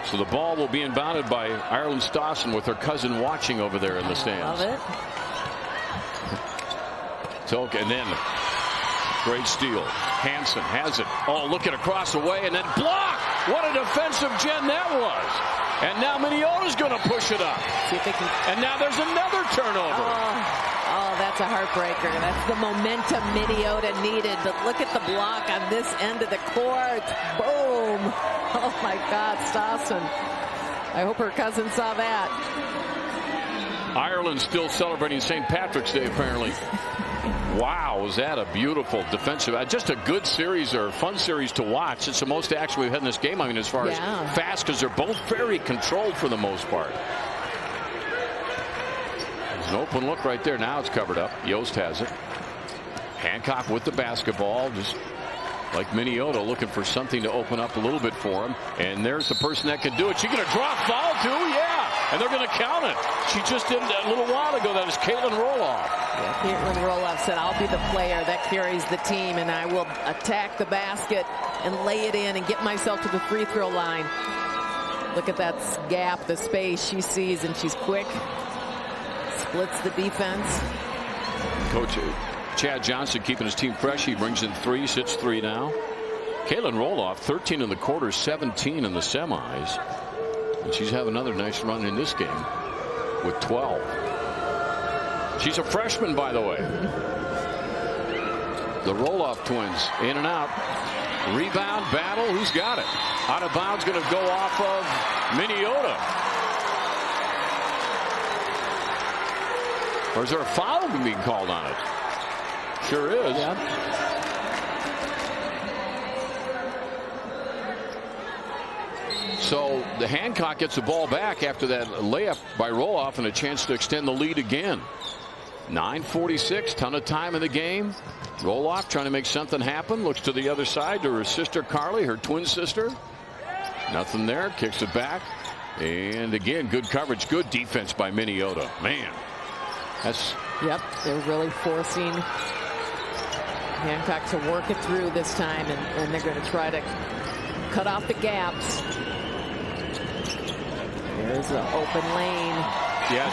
B: So the ball will be inbounded by Ireland Stawson with her cousin watching over there in the stands.
F: Love it.
B: Toke, and then great steal. Hansen has it. Oh, looking across the way and then block. What a defensive gem that was. And now Minneota's going to push it up.
F: See if they can.
B: And now there's another turnover.
F: Oh, that's a heartbreaker. That's the momentum Minneota needed. But look at the block on this end of the court. Boom. Oh, my God, Stawson. I hope her cousin saw that.
B: Ireland still celebrating St. Patrick's Day, apparently. Wow, was that a beautiful defensive, just a good series or fun series to watch. It's the most action we've had in this game. I mean, as far as fast, because they're both very controlled for the most part. There's an open look right there. Now it's covered up. Yost has it. Hancock with the basketball, just like Minneota, looking for something to open up a little bit for him. And there's the person that can do it. She's going to draw foul too, yeah. And they're going to count it. She just did it a little while ago. That is Caitlin Roloff.
F: Yeah, Caitlin Roloff said, I'll be the player that carries the team, and I will attack the basket and lay it in and get myself to the free throw line. Look at that gap, the space she sees, and she's quick. Splits the defense.
B: Coach Chad Johnson keeping his team fresh. He brings in 3, sits 3 now. Caitlin Roloff, 13 in the quarter, 17 in the semis. And she's having another nice run in this game with 12. She's a freshman, by the way. The Roloff twins in and out. Rebound battle. Who's got it? Out of bounds, going to go off of Minneota. Or is there a foul being called on it? Sure is.
F: Yeah.
B: So the Hancock gets the ball back after that layup by Roloff and a chance to extend the lead again. 9:46, ton of time in the game. Roloff trying to make something happen. Looks to the other side to her sister Carly, her twin sister. Nothing there. Kicks it back. And again, good coverage. Good defense by Minneota. Man. That's.
F: Yep, they're really forcing Hancock to work it through this time, and they're going to try to cut off the gaps. There's an open lane.
B: Yeah,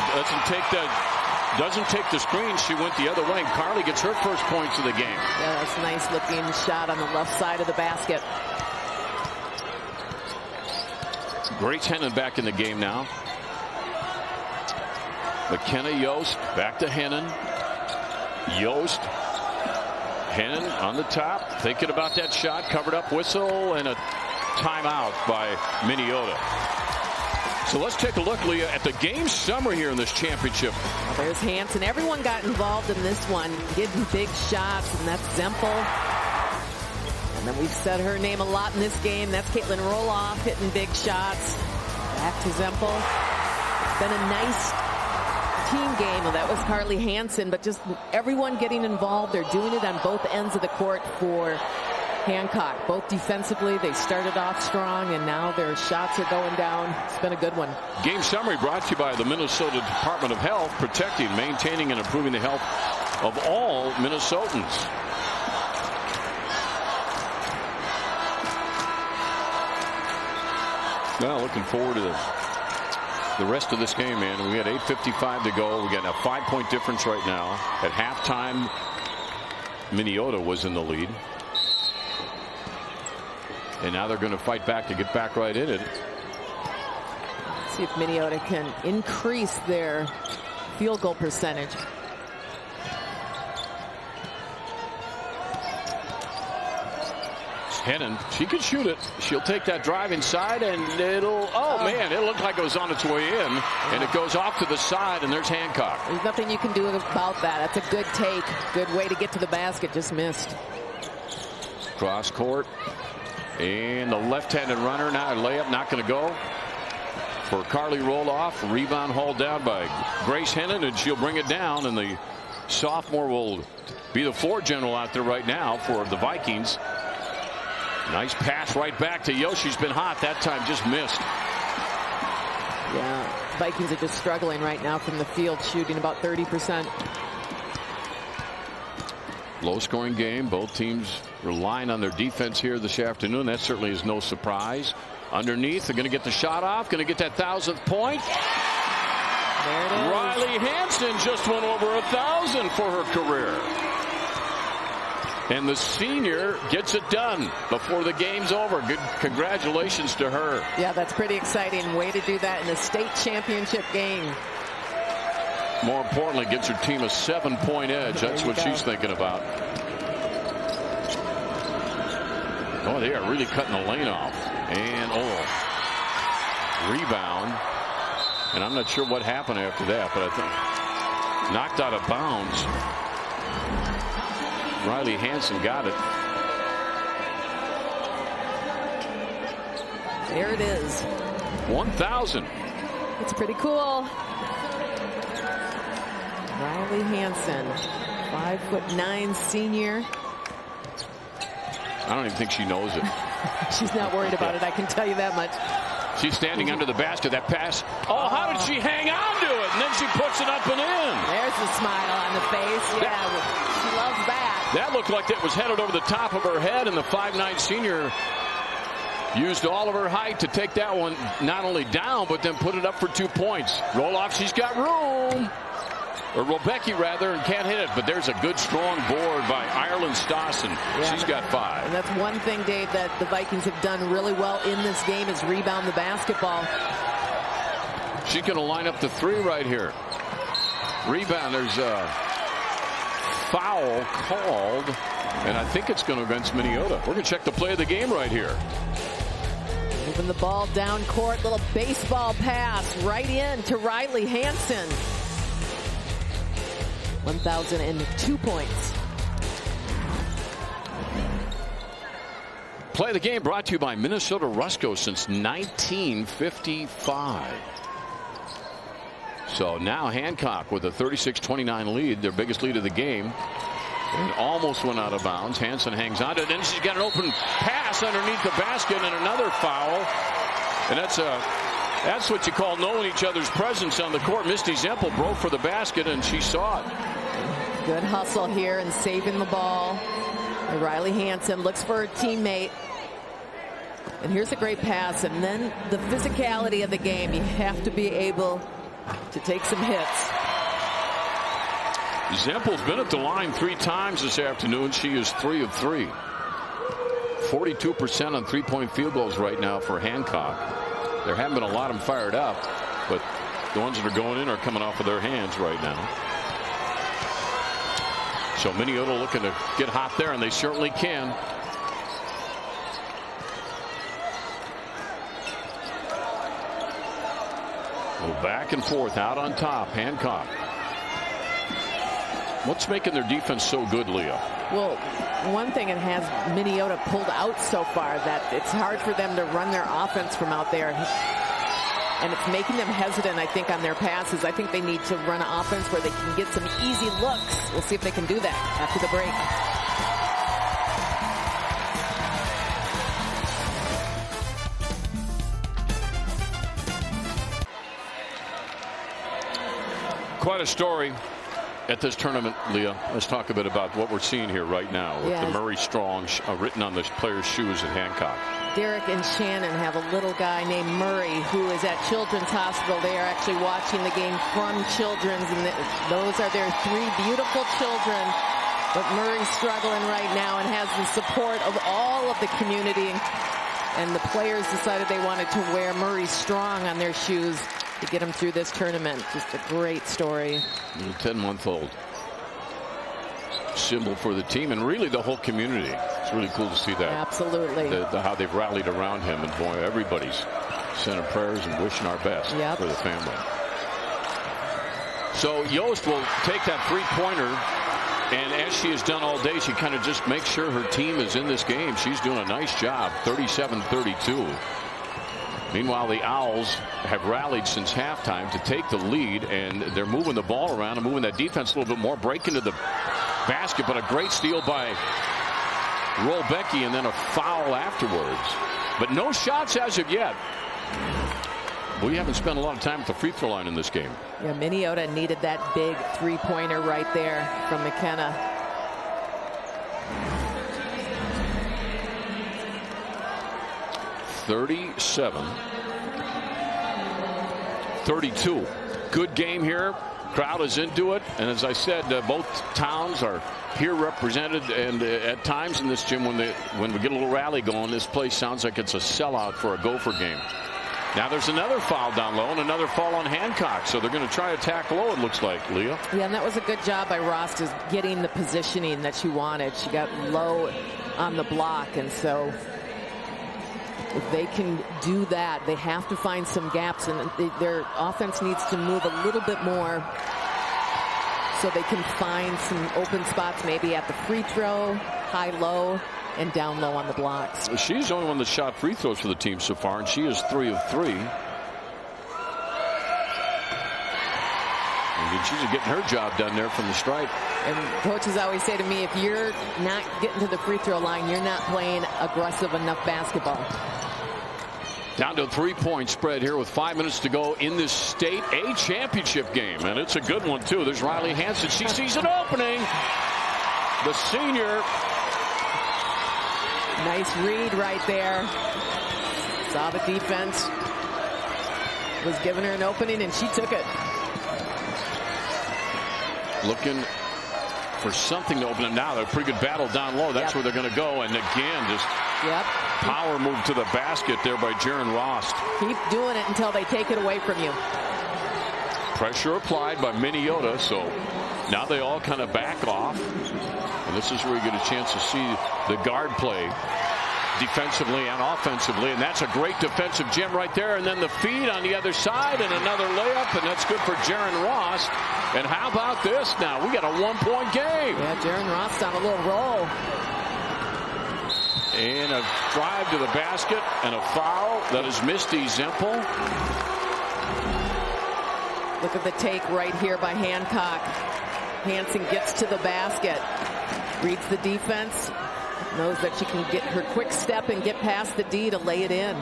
B: doesn't take the screen. She went the other way. And Carly gets her first points of the game.
F: Yeah, that's a nice looking shot on the left side of the basket.
B: Grace Hennen back in the game now. McKenna Yost back to Hennen. Yost. Hennen on the top. Thinking about that shot. Covered up whistle and a timeout by Minneota. So let's take a look, Leah, at the game summary here in this championship.
F: Well, there's Hansen. Everyone got involved in this one, getting big shots, and that's Zempel. And then we've said her name a lot in this game. That's Caitlin Roloff hitting big shots. Back to Zempel. It's been a nice team game. Well, that was Carly Hansen, but just everyone getting involved. They're doing it on both ends of the court for Hancock. Both defensively, they started off strong, and now their shots are going down. It's been a good one.
B: Game summary brought to you by the Minnesota Department of Health, protecting, maintaining, and improving the health of all Minnesotans. Well, looking forward to the rest of this game, man. We had 8:55 to go. We got a 5-point difference right now. At halftime, Minneota was in the lead. And now they're going to fight back to get back right in it.
F: See if Minneota can increase their field goal percentage.
B: Hennon, she could shoot it. She'll take that drive inside, and it'll, man, it looked like it was on its way in, and it goes off to the side, and there's Hancock.
F: There's nothing you can do about that. That's a good take. Good way to get to the basket. Just missed.
B: Cross court, and the left-handed runner now, layup not going to go. For Carly Roloff, rebound hauled down by Grace Hennon, and she'll bring it down, and the sophomore will be the floor general out there right now for the Vikings. Nice pass right back to Yo. She's been hot. That time just missed.
F: Yeah, Vikings are just struggling right now from the field, shooting about 30%.
B: Low-scoring game. Both teams relying on their defense here this afternoon. That certainly is no surprise. Underneath, they're going to get the shot off. Going to get that 1,000th point.
F: There it is.
B: Riley Hansen just went over 1,000 for her career. And the senior gets it done before the game's over. Good congratulations to her.
F: Yeah, that's pretty exciting. Way to do that in a state championship game.
B: More importantly, gives her team a 7-point edge. That's what she's thinking about. Oh, they are really cutting the lane off. And, rebound. And I'm not sure what happened after that, but I think knocked out of bounds. Riley Hansen got it.
F: There it is.
B: 1,000.
F: It's pretty cool. Riley Hansen, 5'9" senior.
B: I don't even think she knows it.
F: She's not worried about it, I can tell you that much.
B: She's standing under the basket. That pass. Oh, how did she hang on to it? And then she puts it up and in.
F: There's the smile on the face. Yeah, she loves that.
B: That looked like it was headed over the top of her head, and the 5'9" senior used all of her height to take that one not only down, but then put it up for 2 points. Roll off. She's got room. Or Rebecca, rather, and can't hit it. But there's a good, strong board by Ireland Stassen. Yeah, she's got 5.
F: And that's one thing, Dave, that the Vikings have done really well in this game is rebound the basketball.
B: She's going to line up the 3 right here. Rebound. There's a foul called, and I think it's going to against Minneota. We're going to check the play of the game right here.
F: Moving the ball down court. Little baseball pass right in to Riley Hansen. 1,002 points.
B: Play of the game brought to you by Minnesota Rusco since 1955. So now Hancock with a 36-29 lead, their biggest lead of the game. And almost went out of bounds. Hansen hangs on to it. Then she's got an open pass underneath the basket and another foul. And that's what you call knowing each other's presence on the court. Misty Zempel broke for the basket, and she saw it.
F: Good hustle here and saving the ball. And Riley Hansen looks for her teammate. And here's a great pass. And then the physicality of the game. You have to be able to take some hits.
B: Zempel's been at the line 3 times this afternoon. She is 3 of 3. 42% on 3-point field goals right now for Hancock. There haven't been a lot of them fired up, but the ones that are going in are coming off of their hands right now. So Minneota looking to get hot there, and they certainly can. Go back and forth, out on top, Hancock. What's making their defense so good, Leah?
F: Well, one thing it has Minneota pulled out so far, that it's hard for them to run their offense from out there. And it's making them hesitant, I think, on their passes. I think they need to run an offense where they can get some easy looks. We'll see if they can do that after the break.
B: Quite a story at this tournament, Leah. Let's talk a bit about what we're seeing here right now with the Murray Strong written on the players' shoes at Hancock.
F: Derek and Shannon have a little guy named Murray who is at Children's Hospital. They are actually watching the game from Children's, and those are their 3 beautiful children. But Murray's struggling right now and has the support of all of the community, And the players decided they wanted to wear Murray Strong on their shoes to get them through this tournament. Just a great story.
B: 10-month-old symbol for the team and really the whole community. It's really cool to see that.
F: Absolutely.
B: How they've rallied around him, and boy, everybody's sending prayers and wishing our best for the family. So Yost will take that three-pointer, and as she has done all day, she kind of just makes sure her team is in this game. She's doing a nice job. 37-32. Meanwhile, the Owls have rallied since halftime to take the lead, and they're moving the ball around and moving that defense a little bit more, breaking to the basket, but a great steal by Rolbecki, and then a foul afterwards. But no shots as of yet. We haven't spent a lot of time at the free throw line in this game.
F: Yeah, Minneota needed that big three-pointer right there from McKenna.
B: (37-32). Good game here. Crowd is into it, and as I said, both towns are here represented, and at times in this gym when we get a little rally going, this place sounds like it's a sellout for a Gopher game. Now there's another foul down low and another foul on Hancock, so they're going to try to attack low, it looks like, Leah.
F: Yeah, and that was a good job by Ross, just getting the positioning that she wanted. She got low on the block, and so if they can do that, they have to find some gaps, and their offense needs to move a little bit more so they can find some open spots, maybe at the free throw, high-low, and down low on the blocks.
B: She's the only one that shot free throws for the team so far, and she is 3 of 3. And she's getting her job done there from the stripe.
F: And coaches always say to me, if you're not getting to the free throw line, you're not playing aggressive enough basketball.
B: Down to a 3-point spread here with 5 minutes to go in this state A championship game. And it's a good one, too. There's Riley Hansen. She sees an opening. The senior.
F: Nice read right there. Saw the defense. Was giving her an opening, and she took it.
B: Looking for something to open it now. They're a pretty good battle down low. That's where they're going to go. And again, just power move to the basket there by Jaren Ross.
F: Keep doing it until they take it away from you.
B: Pressure applied by Minneota, so now they all kind of back off. And this is where you get a chance to see the guard play defensively and offensively. And that's a great defensive gem right there. And then the feed on the other side and another layup. And that's good for Jaren Ross. And how about this now? We got a 1-point game.
F: Yeah, Jaren Ross on a little roll.
B: And a drive to the basket and a foul. That is Misty Zempel.
F: Look at the take right here by Hancock. Hansen gets to the basket. Reads the defense. Knows that she can get her quick step and get past the D to lay it in.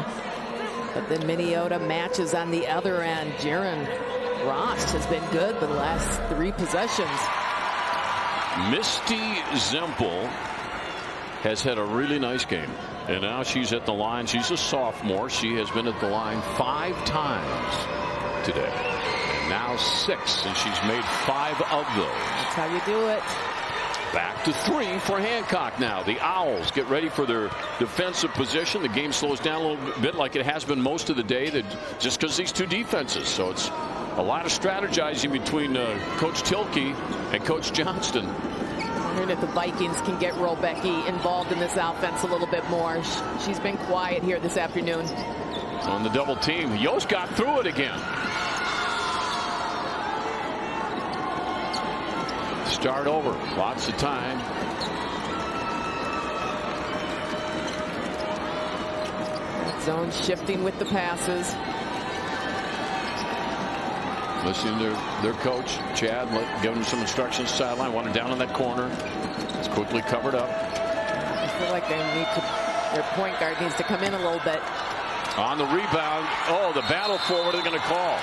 F: But then Minneota matches on the other end. Jaren Ross has been good the last 3 possessions.
B: Misty Zempel has had a really nice game. And now she's at the line. She's a sophomore. She has been at the line 5 times today. And now 6. And she's made 5 of those.
F: That's how you do it.
B: Back to 3 for Hancock now. The Owls get ready for their defensive position. The game slows down a little bit like it has been most of the day, just because these 2 defenses. So it's a lot of strategizing between Coach Tilke and Coach Johnston.
F: Wondering if the Vikings can get Rolbecki involved in this offense a little bit more. She's been quiet here this afternoon.
B: On the double team, Yost got through it again. Start over. Lots of time.
F: Zone shifting with the passes.
B: Listening to their coach, Chad, giving them some instructions sideline. Want it down in that corner. It's quickly covered up.
F: I feel like their point guard needs to come in a little bit.
B: On the rebound. Oh, the battle forward they're going to call.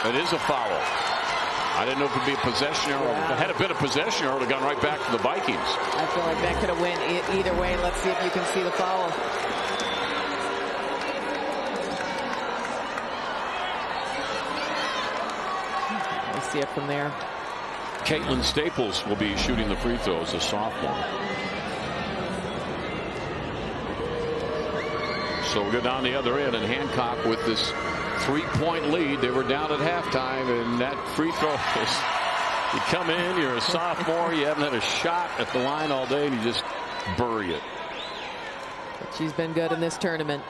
B: It is a foul. I didn't know if it would be a possession or if it had a bit of possession or it would have gone right back to the Vikings.
F: I feel like that could have went either way. Let's see if you can see the foul. Let's see it from there.
B: Caitlin Staples will be shooting the free throws, a sophomore. So we'll go down the other end, and Hancock with this 3-point lead. They were down at halftime, and that free throw is, you come in, you're a sophomore, you haven't had a shot at the line all day, and you just bury it.
F: But she's been good in this tournament.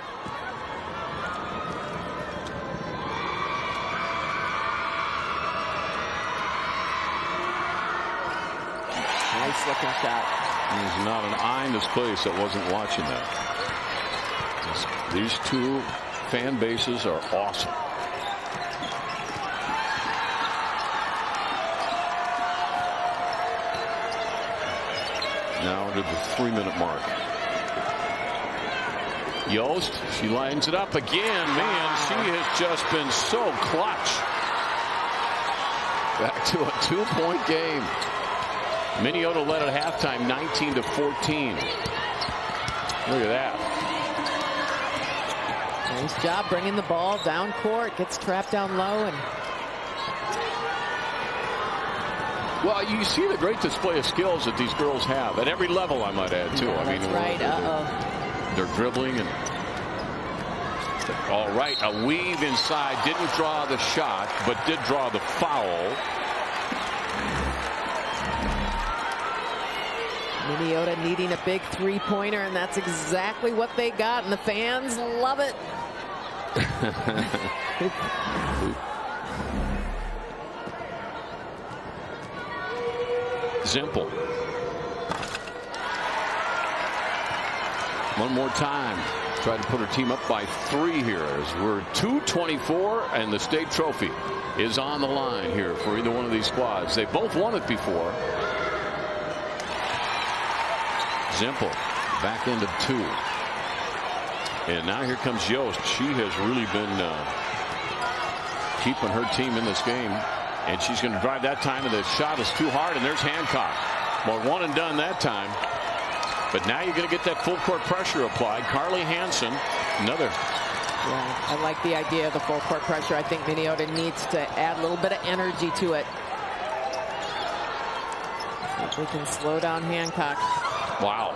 F: Nice looking shot.
B: There's not an eye in this place that wasn't watching that. These two fan bases are awesome. Now to the 3-minute mark. Yost, she lines it up again. Man, she has just been so clutch. Back to a 2-point game. Minneota led at halftime 19-14. Look at that.
F: Nice job bringing the ball down court. Gets trapped down low. And
B: well, you see the great display of skills that these girls have at every level, I might add, too.
F: Yeah,
B: I mean,
F: right.
B: They're dribbling and all right. A weave inside. Didn't draw the shot, but did draw the foul.
F: Minneota needing a big 3-pointer, and that's exactly what they got, and the fans love it.
B: Zimple. One more time. Try to put her team up by 3 here as we're 2:24, and the state trophy is on the line here for either one of these squads. They both won it before. Zimple back into 2. And now here comes Yost. She has really been keeping her team in this game. And she's going to drive that time, and the shot is too hard, and there's Hancock. Well, 1 and done that time. But now you're going to get that full court pressure applied. Carly Hansen, another.
F: Yeah, I like the idea of the full court pressure. I think Minneota needs to add a little bit of energy to it. If we can slow down Hancock.
B: Wow.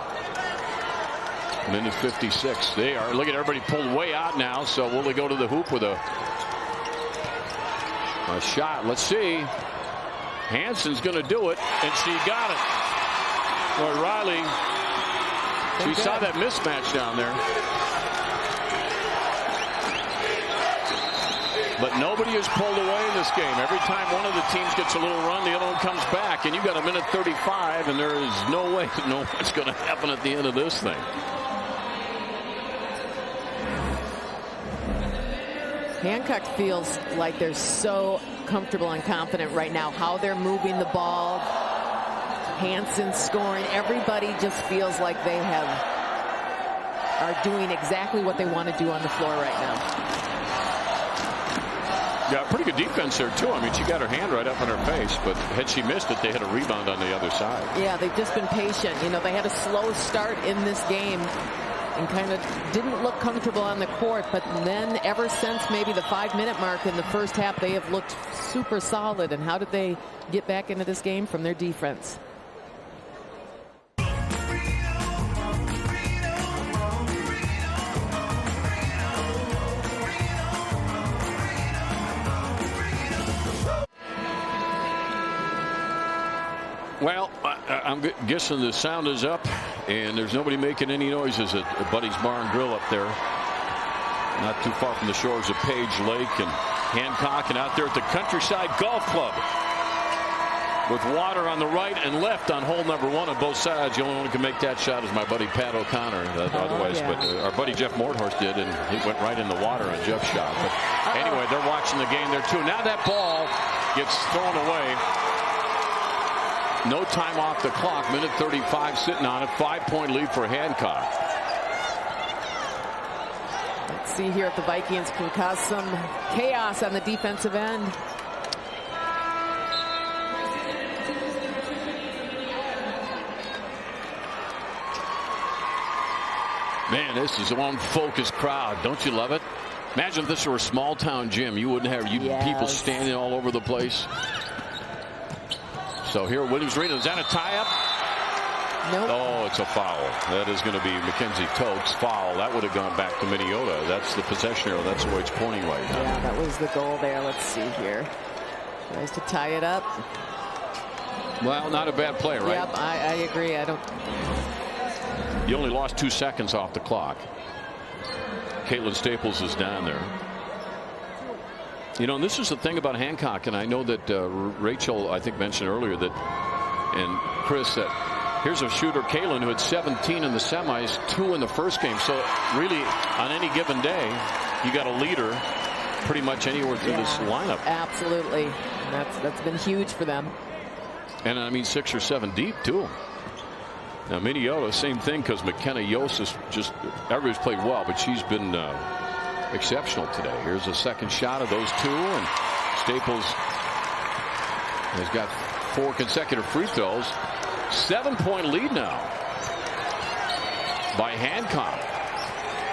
B: Minute 56. They are. Look at everybody pulled way out now. So will they go to the hoop with a shot? Let's see. Hansen's going to do it, and she got it. Boy, Riley. She saw that mismatch down there. But nobody is pulled away in this game. Every time one of the teams gets a little run, the other one comes back. And you got a minute 35, and there is no way to know what's going to happen at the end of this thing.
F: Hancock feels like they're so comfortable and confident right now. How they're moving the ball. Hansen scoring. Everybody just feels like they are doing exactly what they want to do on the floor right now.
B: Yeah, pretty good defense there, too. I mean, she got her hand right up in her face, but had she missed it, they had a rebound on the other side.
F: Yeah, they've just been patient. You know, they had a slow start in this game and kind of didn't look comfortable on the court, but then ever since maybe the 5-minute mark in the first half, they have looked super solid. And how did they get back into this game? From their defense.
B: Well, I'm guessing the sound is up, and there's nobody making any noises at Buddy's Bar and Grill up there. Not too far from the shores of Page Lake and Hancock, and out there at the Countryside Golf Club. With water on the right and left on hole number 1 on both sides. The only one who can make that shot is my buddy Pat O'Connor. Otherwise, yeah. But our buddy Jeff Morthorst did, and he went right in the water on Jeff's shot. But anyway, they're watching the game there, too. Now that ball gets thrown away. No time off the clock. Minute 35 sitting on it. 5-point lead for Hancock.
F: Let's see here if the Vikings can cause some chaos on the defensive end.
B: Man, this is one focused crowd. Don't you love it? Imagine if this were a small town gym. You wouldn't have people standing all over the place. So here, Williams Arena, is that a tie-up?
F: Nope.
B: Oh, it's a foul. That is going to be Mackenzie Tote's foul. That would have gone back to Minneota. That's the possession arrow. That's the way it's pointing right now.
F: Yeah, that was the goal there. Let's see here. Tries to tie it up.
B: Well, not a bad play, right?
F: Yep, I agree.
B: You only lost 2 seconds off the clock. Caitlin Staples is down there. You know, and this is the thing about Hancock, and I know that Rachel, I think, mentioned earlier that, and Chris, that here's a shooter, Caitlin, who had 17 in the semis, 2 in the first game. So really, on any given day, you got a leader pretty much anywhere through this lineup.
F: Absolutely. And that's been huge for them.
B: And I mean 6 or 7 deep too. Now Minneota, same thing, because McKenna Yost is just, everybody's played well, but she's been exceptional today. Here's a second shot of those 2, and Staples has got 4 consecutive free throws. 7-point lead now by Hancock.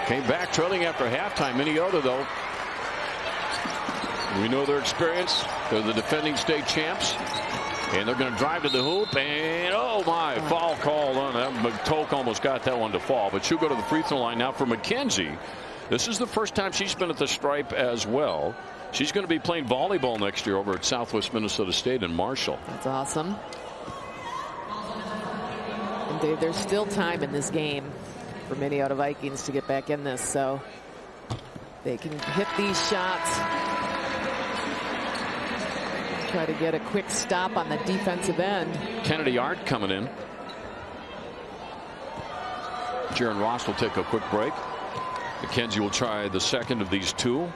B: Came back trailing after halftime. Minneota, though, we know their experience. They're the defending state champs. And they're going to drive to the hoop, and oh my, foul called on that. Toke almost got that one to fall, but she'll go to the free throw line now for Mackenzie. This is the first time she's been at the stripe as well. She's going to be playing volleyball next year over at Southwest Minnesota State in Marshall.
F: That's awesome. And there's still time in this game for Minneota Vikings to get back in this, so they can hit these shots. Try to get a quick stop on the defensive end.
B: Kennedy Art coming in. Jaron Ross will take a quick break. Mackenzie will try the second of these 2.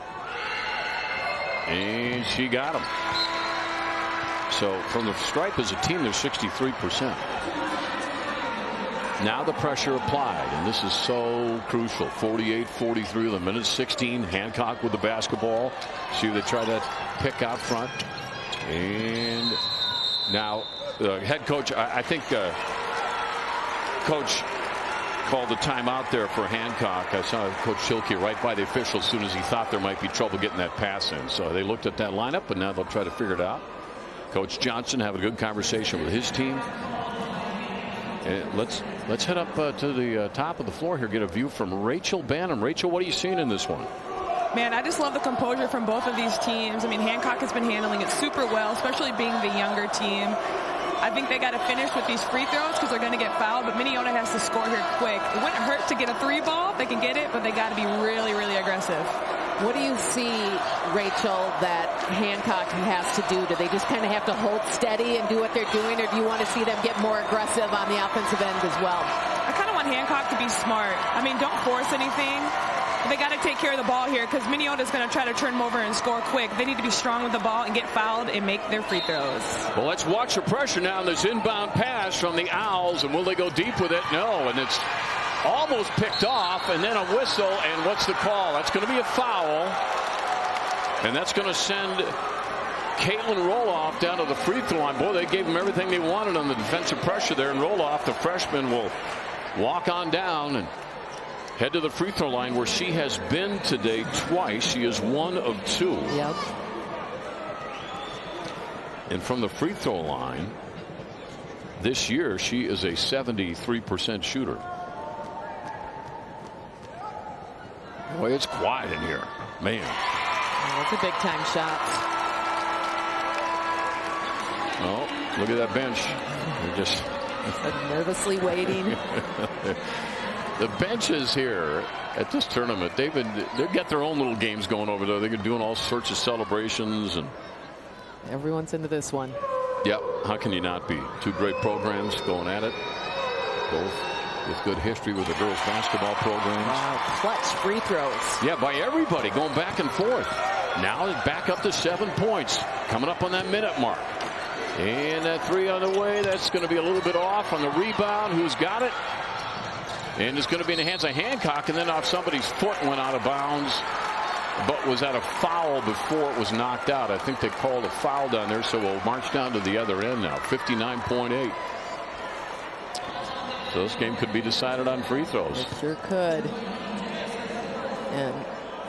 B: And she got him. So from the stripe as a team, they're 63%. Now the pressure applied, and this is so crucial. 48-43, the minute 16. Hancock with the basketball. See if they try that pick out front. And now the head coach, I think coach called the timeout there for Hancock. I saw Coach Schilke right by the official as soon as he thought there might be trouble getting that pass in. So they looked at that lineup, and now they'll try to figure it out. Coach Johnson having a good conversation with his team. And let's head up to the top of the floor here, get a view from Rachel Banham. Rachel, what are you seeing in this one?
D: Man, I just love the composure from both of these teams. I mean, Hancock has been handling it super well, especially being the younger team. I think they got to finish with these free throws because they're going to get fouled, but Minneota has to score here quick. It wouldn't hurt to get a 3-ball if they can get it, but they got to be really, really aggressive.
F: What do you see, Rachel, that Hancock has to do? Do they just kind of have to hold steady and do what they're doing, or do you want to see them get more aggressive on the offensive end as well?
D: I kind of want Hancock to be smart. I mean, don't force anything. They got to take care of the ball here because Minneota's going to try to turn them over and score quick. They need to be strong with the ball and get fouled and make their free throws.
B: Well, let's watch the pressure now on this inbound pass from the Owls, and will they go deep with it? No, and it's almost picked off, and then a whistle, and what's the call? That's going to be a foul, and that's going to send Caitlin Roloff down to the free throw line. Boy, they gave them everything they wanted on the defensive pressure there, and Roloff, the freshman, will walk on down and head to the free throw line, where she has been today twice. She is 1 of 2.
F: Yep.
B: And from the free throw line this year, she is a 73% shooter. Boy, it's quiet in here, man.
F: That's a big time shot.
B: Oh, look at that bench. They're just
F: nervously waiting.
B: The benches here at this tournament, they've got their own little games going over there. They're doing all sorts of celebrations, and
F: everyone's into this one.
B: Yep, how can you not be? 2 great programs going at it, both with good history with the girls basketball programs.
F: Wow, clutch free throws.
B: Yeah, by everybody going back and forth. Now it's back up to 7 points, coming up on that minute mark. And that 3 on the way. That's going to be a little bit off on the rebound. Who's got it? And it's going to be in the hands of Hancock, and then off somebody's foot, went out of bounds, but was at a foul before it was knocked out. I think they called a foul down there, so we'll march down to the other end now. 59.8. So this game could be decided on free throws.
F: It sure could. And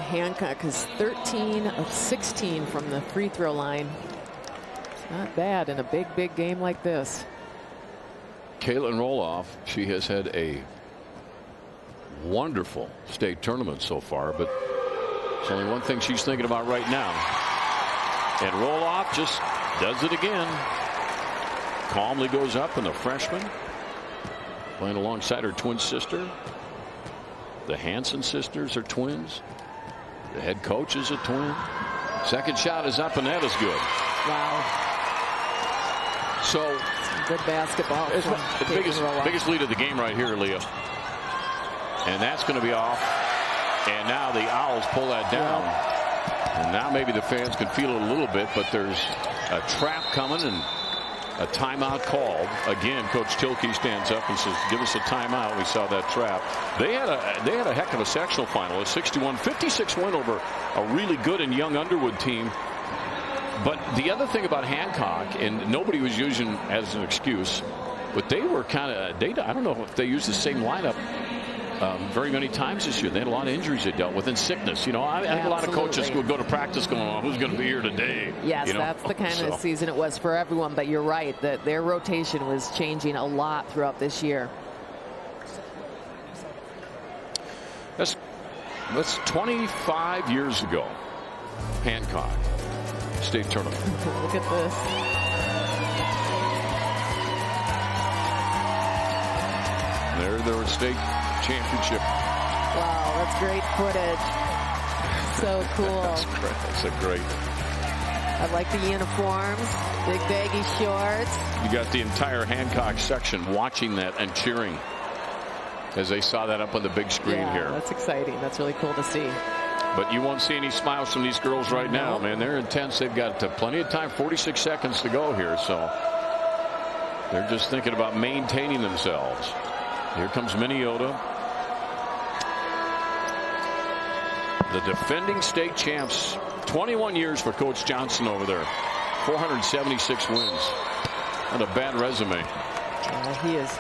F: Hancock is 13 of 16 from the free throw line. It's not bad in a big game like this.
B: Caitlin Roloff, she has had a wonderful state tournament so far, but there's only one thing she's thinking about right now. And Roloff just does it again. Calmly goes up, and the freshman playing alongside her twin sister. The Hansen sisters are twins. The head coach is a twin. Second shot is up, and that is good.
F: Wow.
B: So
F: good basketball.
B: It's the biggest lead of the game right here, Leah. And that's going to be off. And now the Owls pull that down. And now maybe the fans can feel it a little bit, but there's a trap coming and a timeout called. Again, Coach Tilke stands up and says, give us a timeout. We saw that trap. They had a heck of a sectional final, a 61-56 win over a really good and young Underwood team. But the other thing about Hancock, and nobody was using as an excuse, but they were kind of, I don't know if they used the same lineup very many times this year. They had a lot of injuries they dealt with, and sickness. You know, I think a lot of coaches would go to practice going, oh, who's going to be here today?
F: Yes,
B: you know?
F: That's the kind of season it was for everyone. But you're right that their rotation was changing a lot throughout this year.
B: That's 25 years ago. Hancock state tournament.
F: Look at this.
B: Their state championship.
F: Wow, that's great footage. So cool.
B: That's a great.
F: I like the uniforms, big baggy shorts.
B: You got the entire Hancock section watching that and cheering as they saw that up on the big screen here.
F: That's exciting. That's really cool to see.
B: But you won't see any smiles from these girls right now, man. They're intense. They've got plenty of time, 46 seconds to go here. So they're just thinking about maintaining themselves. Here comes Minneota. The defending state champs. 21 years for Coach Johnson over there. 476 wins. Not a bad resume.
F: He is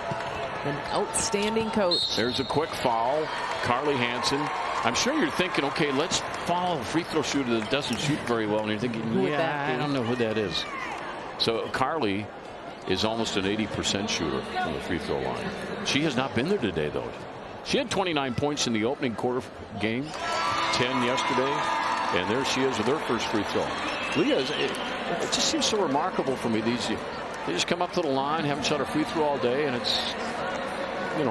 F: an outstanding coach.
B: There's a quick foul. Carly Hansen. I'm sure you're thinking, okay, let's follow a free throw shooter that doesn't shoot very well. And you're thinking, I don't know who that is. So Carly is almost an 80% shooter from the free throw line. She has not been there today, though. She had 29 points in the opening quarter game, 10 yesterday, and there she is with her first free throw. Leah, it just seems so remarkable for me. They just come up to the line, haven't shot a free throw all day, and it's,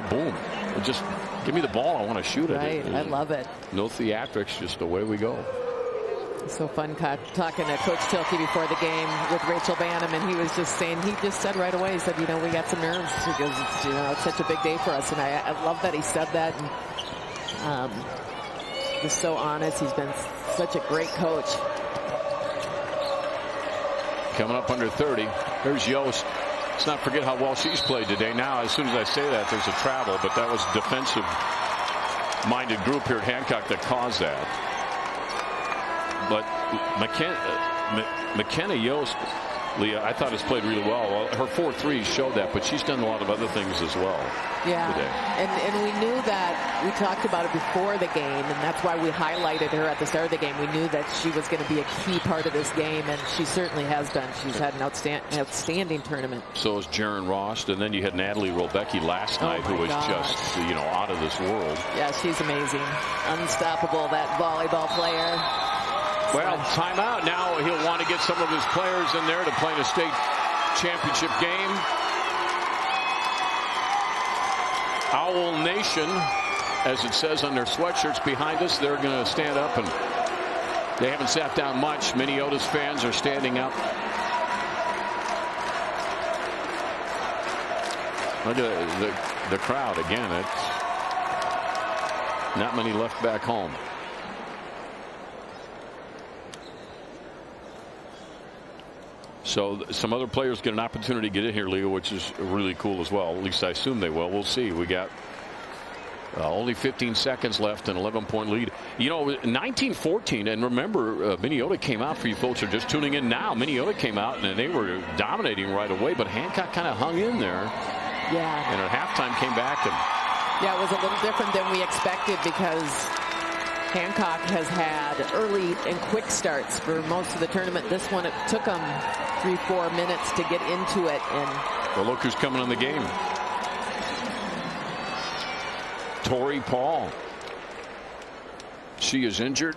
B: boom. It just give me the ball. I want to shoot it.
F: Right, I love it.
B: No theatrics, just away we go.
F: It's so fun talking to Coach Tilke before the game with Rachel Bannum, and he was just saying, he just said right away, he said, we got some nerves because it's such a big day for us. And I love that he said that. And he's so honest. He's been such a great coach.
B: Coming up under 30. There's Yost. Let's not forget how well she's played today. Now, as soon as I say that, there's a travel, but that was a defensive-minded group here at Hancock that caused that. But McKenna Yost, Leah, I thought has played really well. Her 4-3s showed that, but she's done a lot of other things as well.
F: Yeah,
B: today.
F: And we knew that. We talked about it before the game, and that's why we highlighted her at the start of the game. We knew that she was going to be a key part of this game, and she certainly has been. She's had an outstanding tournament.
B: So is Jaren Rost, and then you had Natalie Robecki last night, who was just, out of this world.
F: Yeah, she's amazing. Unstoppable, that volleyball player.
B: Well, timeout. Now he'll want to get some of his players in there to play in a state championship game. Owl Nation, as it says on their sweatshirts behind us, they're going to stand up, and they haven't sat down much. Minneota's fans are standing up. Look at the crowd again. It's not many left back home. So some other players get an opportunity to get in here, Leo, which is really cool as well. At least I assume they will. We'll see. We got only 15 seconds left, an 11-point lead. 1914, and remember, Minneota came out, for you folks who are just tuning in now. Minneota came out, and they were dominating right away, but Hancock kind of hung in there.
F: Yeah.
B: And at halftime came back.
F: Yeah, it was a little different than we expected because Hancock has had early and quick starts for most of the tournament. This one, it took them 3-4 minutes to get into it. And
B: well, look who's coming on the game. Tori Paul. She is injured,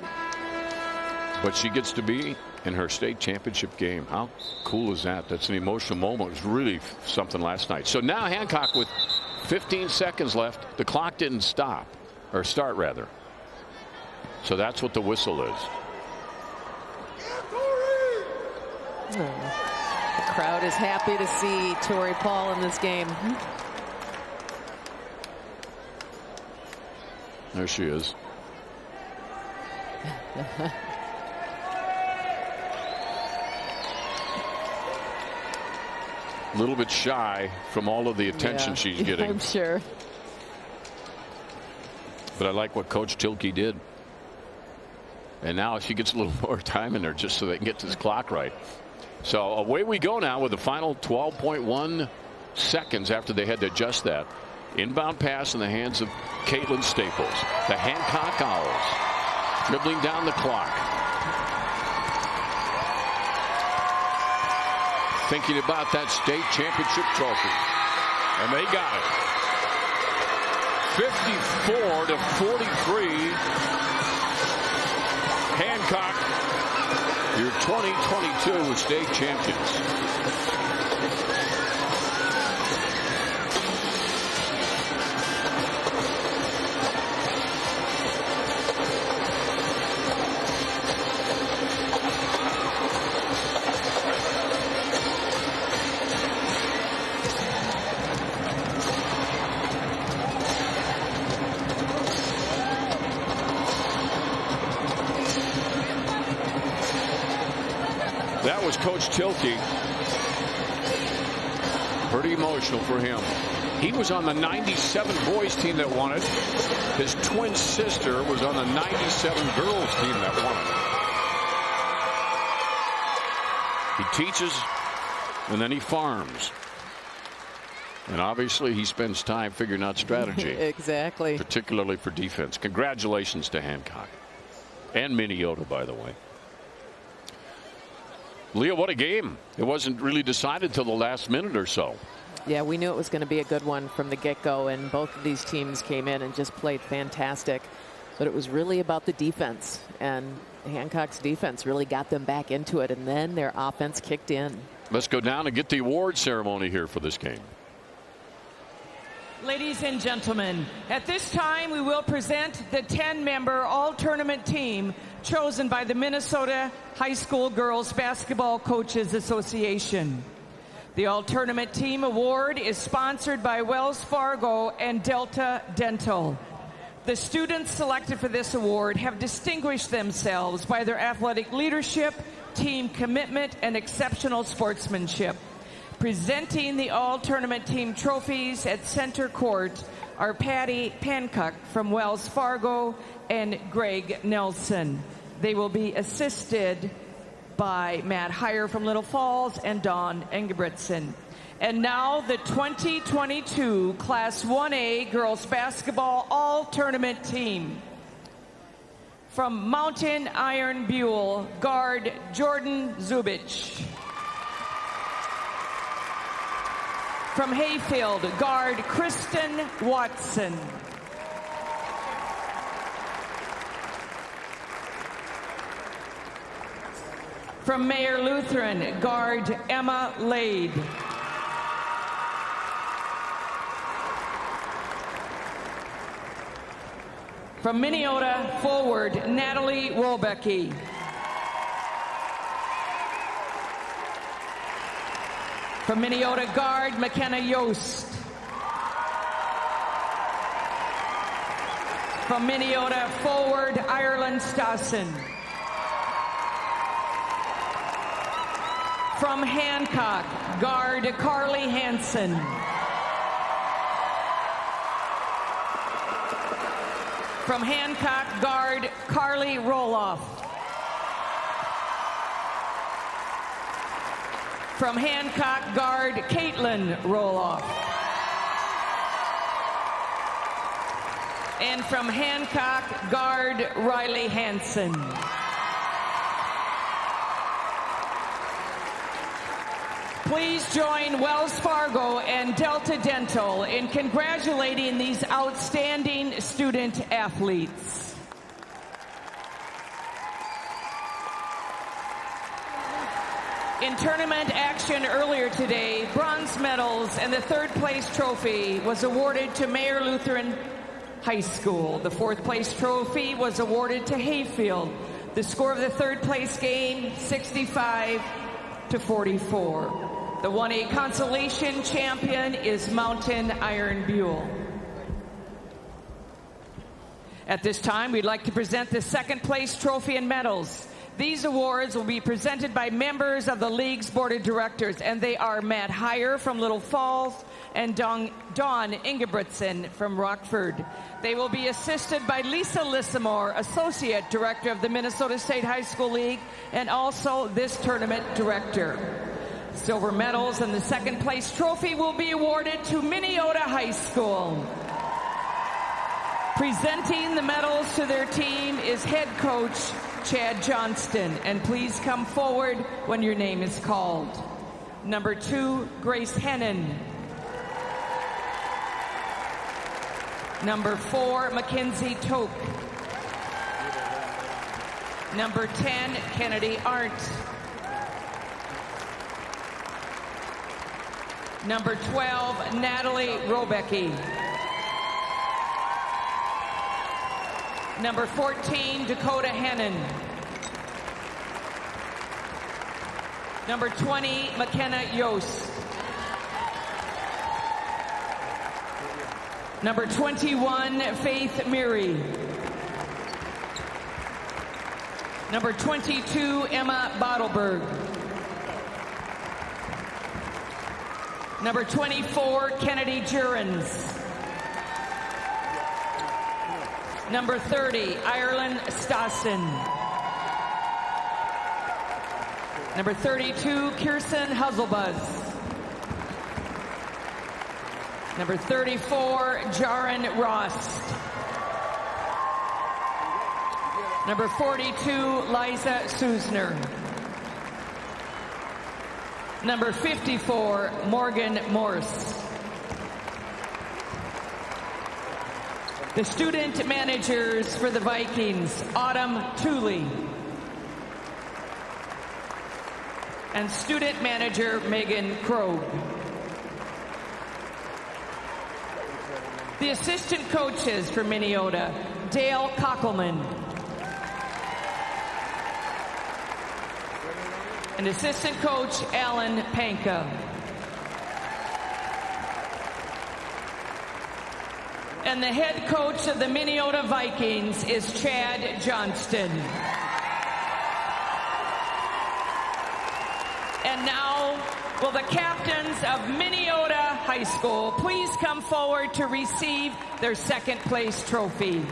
B: but she gets to be in her state championship game. How cool is that? That's an emotional moment. It was really something last night. So now Hancock with 15 seconds left. The clock didn't stop, or start rather. So that's what the whistle is.
F: The crowd is happy to see Tori Paul in this game.
B: There she is. A little bit shy from all of the attention she's getting.
F: I'm sure.
B: But I like what Coach Tilke did. And now she gets a little more time in there just so they can get this clock right. So away we go now with the final 12.1 seconds after they had to adjust that. Inbound pass in the hands of Caitlin Staples. The Hancock Owls dribbling down the clock. Thinking about that state championship trophy. And they got it. 54 to 43. Hancock, your 2022 state champions. That was Coach Tilke. Pretty emotional for him. He was on the 97 boys team that won it. His twin sister was on the 97 girls team that won it. He teaches and then he farms. And obviously he spends time figuring out strategy.
F: Exactly.
B: Particularly for defense. Congratulations to Hancock. And Minneota, by the way. Leah, what a game. It wasn't really decided till the last minute or so.
F: Yeah, we knew it was going to be a good one from the get-go, and both of these teams came in and just played fantastic. But it was really about the defense, and Hancock's defense really got them back into it, and then their offense kicked in.
B: Let's go down and get the award ceremony here for this game.
E: Ladies and gentlemen, at this time we will present the 10-member all-tournament team chosen by the Minnesota High School Girls Basketball Coaches Association. The all-tournament team award is sponsored by Wells Fargo and Delta Dental. The students selected for this award have distinguished themselves by their athletic leadership, team commitment, and exceptional sportsmanship. Presenting the all-tournament team trophies at center court are Patty Hancock from Wells Fargo and Greg Nelson. They will be assisted by Matt Heyer from Little Falls and Dawn Engebretson. And now the 2022 Class 1A Girls Basketball All-Tournament Team. From Mountain Iron Buell, guard Jordan Zubich. From Hayfield, guard Kristen Watson. From Mayor Lutheran, guard Emma Lade. From Minneota, forward Natalie Wolbecki. From Minneota, guard McKenna Yost. From Minneota, forward Ireland Stassen. From Hancock, guard Carly Hansen. From Hancock, guard Carly Roloff. From Hancock, guard Caitlin Roloff. And from Hancock, guard Riley Hansen. Please join Wells Fargo and Delta Delta Dental in congratulating these outstanding student athletes. In tournament action earlier today, bronze medals and the third place trophy was awarded to Mayer Lutheran High School. The fourth place trophy was awarded to Hayfield. The score of the third place game, 65-44. The 1A consolation champion is Mountain Iron Buell. At this time, we'd like to present the second place trophy and medals. These awards will be presented by members of the league's board of directors, and they are Matt Heyer from Little Falls and Dawn Ingebrigtsen from Rockford. They will be assisted by Lisa Lissamore, Associate Director of the Minnesota State High School League, and also this tournament director. Silver medals and the second place trophy will be awarded to Minneota High School. Presenting the medals to their team is head coach Chad Johnston, and please come forward when your name is called. Number 2, Grace Hennon. Number 4, Mackenzie Toke. Number 10, Kennedy Arndt. Number 12, Natalie Robecki. Number 14, Dakota Hennon. Number 20, McKenna Yost. Number 21, Faith Meary. Number 22, Emma Bottleberg. Number 24, Kennedy Jurens. Number 30, Ireland Stassen. Number 32, Kirsten Husselbuzz. Number 34, Jaren Rost. Number 42, Liza Susner. Number 54, Morgan Morse. The student managers for the Vikings, Autumn Tooley. And student manager, Megan Krogh. The assistant coaches for Minneota, Dale Kockelman. And assistant coach, Alan Panka. And the head coach of the Minneota Vikings is Chad Johnston. And now, will the captains of Minneota High School please come forward to receive their second place trophy.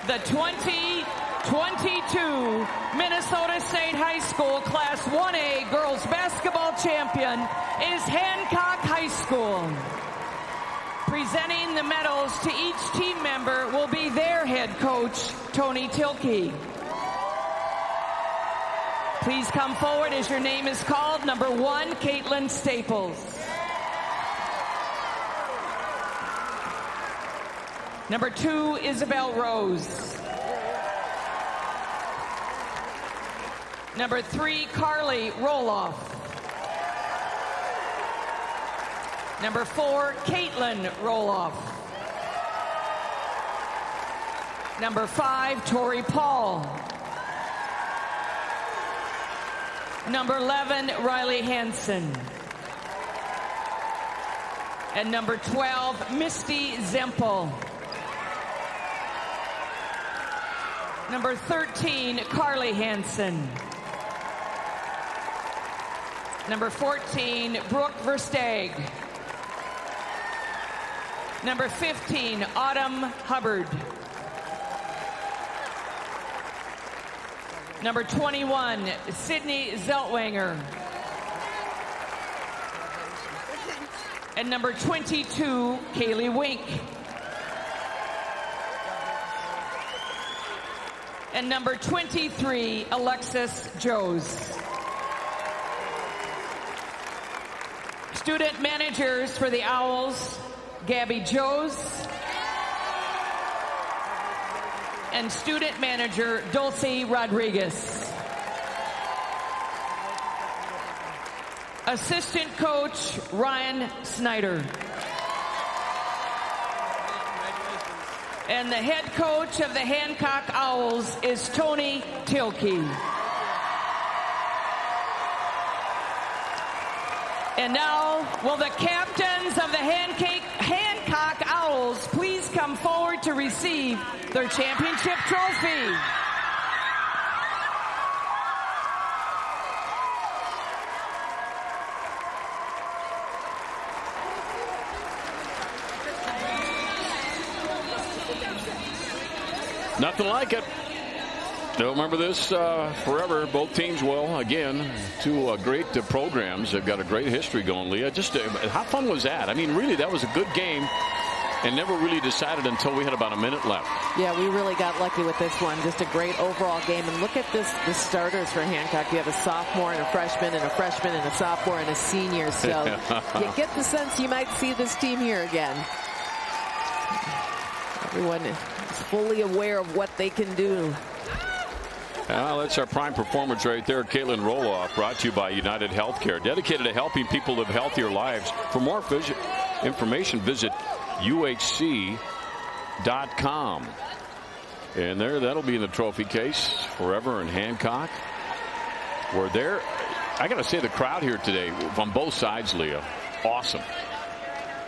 E: The 2022 Minnesota State High School Class 1A girls basketball champion is Hancock High School. Presenting the medals to each team member will be their head coach, Tony Tilkey. Please come forward as your name is called. Number 1, Caitlin Staples. Number 2, Isabel Rose. Number 3, Carly Roloff. Number 4, Caitlin Roloff. Number 5, Tori Paul. Number 11, Riley Hansen. And number 12, Misty Zempel. Number 13, Carly Hansen. Number 14, Brooke Versteg. Number 15, Autumn Hubbard. Number 21, Sydney Zeltwanger. And number 22, Kaylee Wink. and number 23, Alexis Joes. Student managers for the Owls, Gabby Joes, and student manager Dulce Rodriguez. Assistant coach Ryan Snyder. And the head coach of the Hancock Owls is Tony Tilke. And now, will the captains of the Hancock Owls please come forward to receive their championship trophy?
B: Nothing like it. They'll remember this forever. Both teams will. Again, two great programs. They've got a great history going, Leah. Just how fun was that? I mean, really, that was a good game and never really decided until we had about a minute left.
F: Yeah, we really got lucky with this one. Just a great overall game. And look at this, the starters for Hancock. You have a sophomore and a freshman and a freshman and a sophomore and a senior. So you get the sense you might see this team here again. Everyone is fully aware of what they can do.
B: That's our prime performance right there, Caitlin Roloff, brought to you by United Healthcare, dedicated to helping people live healthier lives. For more information, visit uhc.com. And that'll be in the trophy case forever in Hancock. We're there. I got to say, the crowd here today on both sides, Leah, awesome.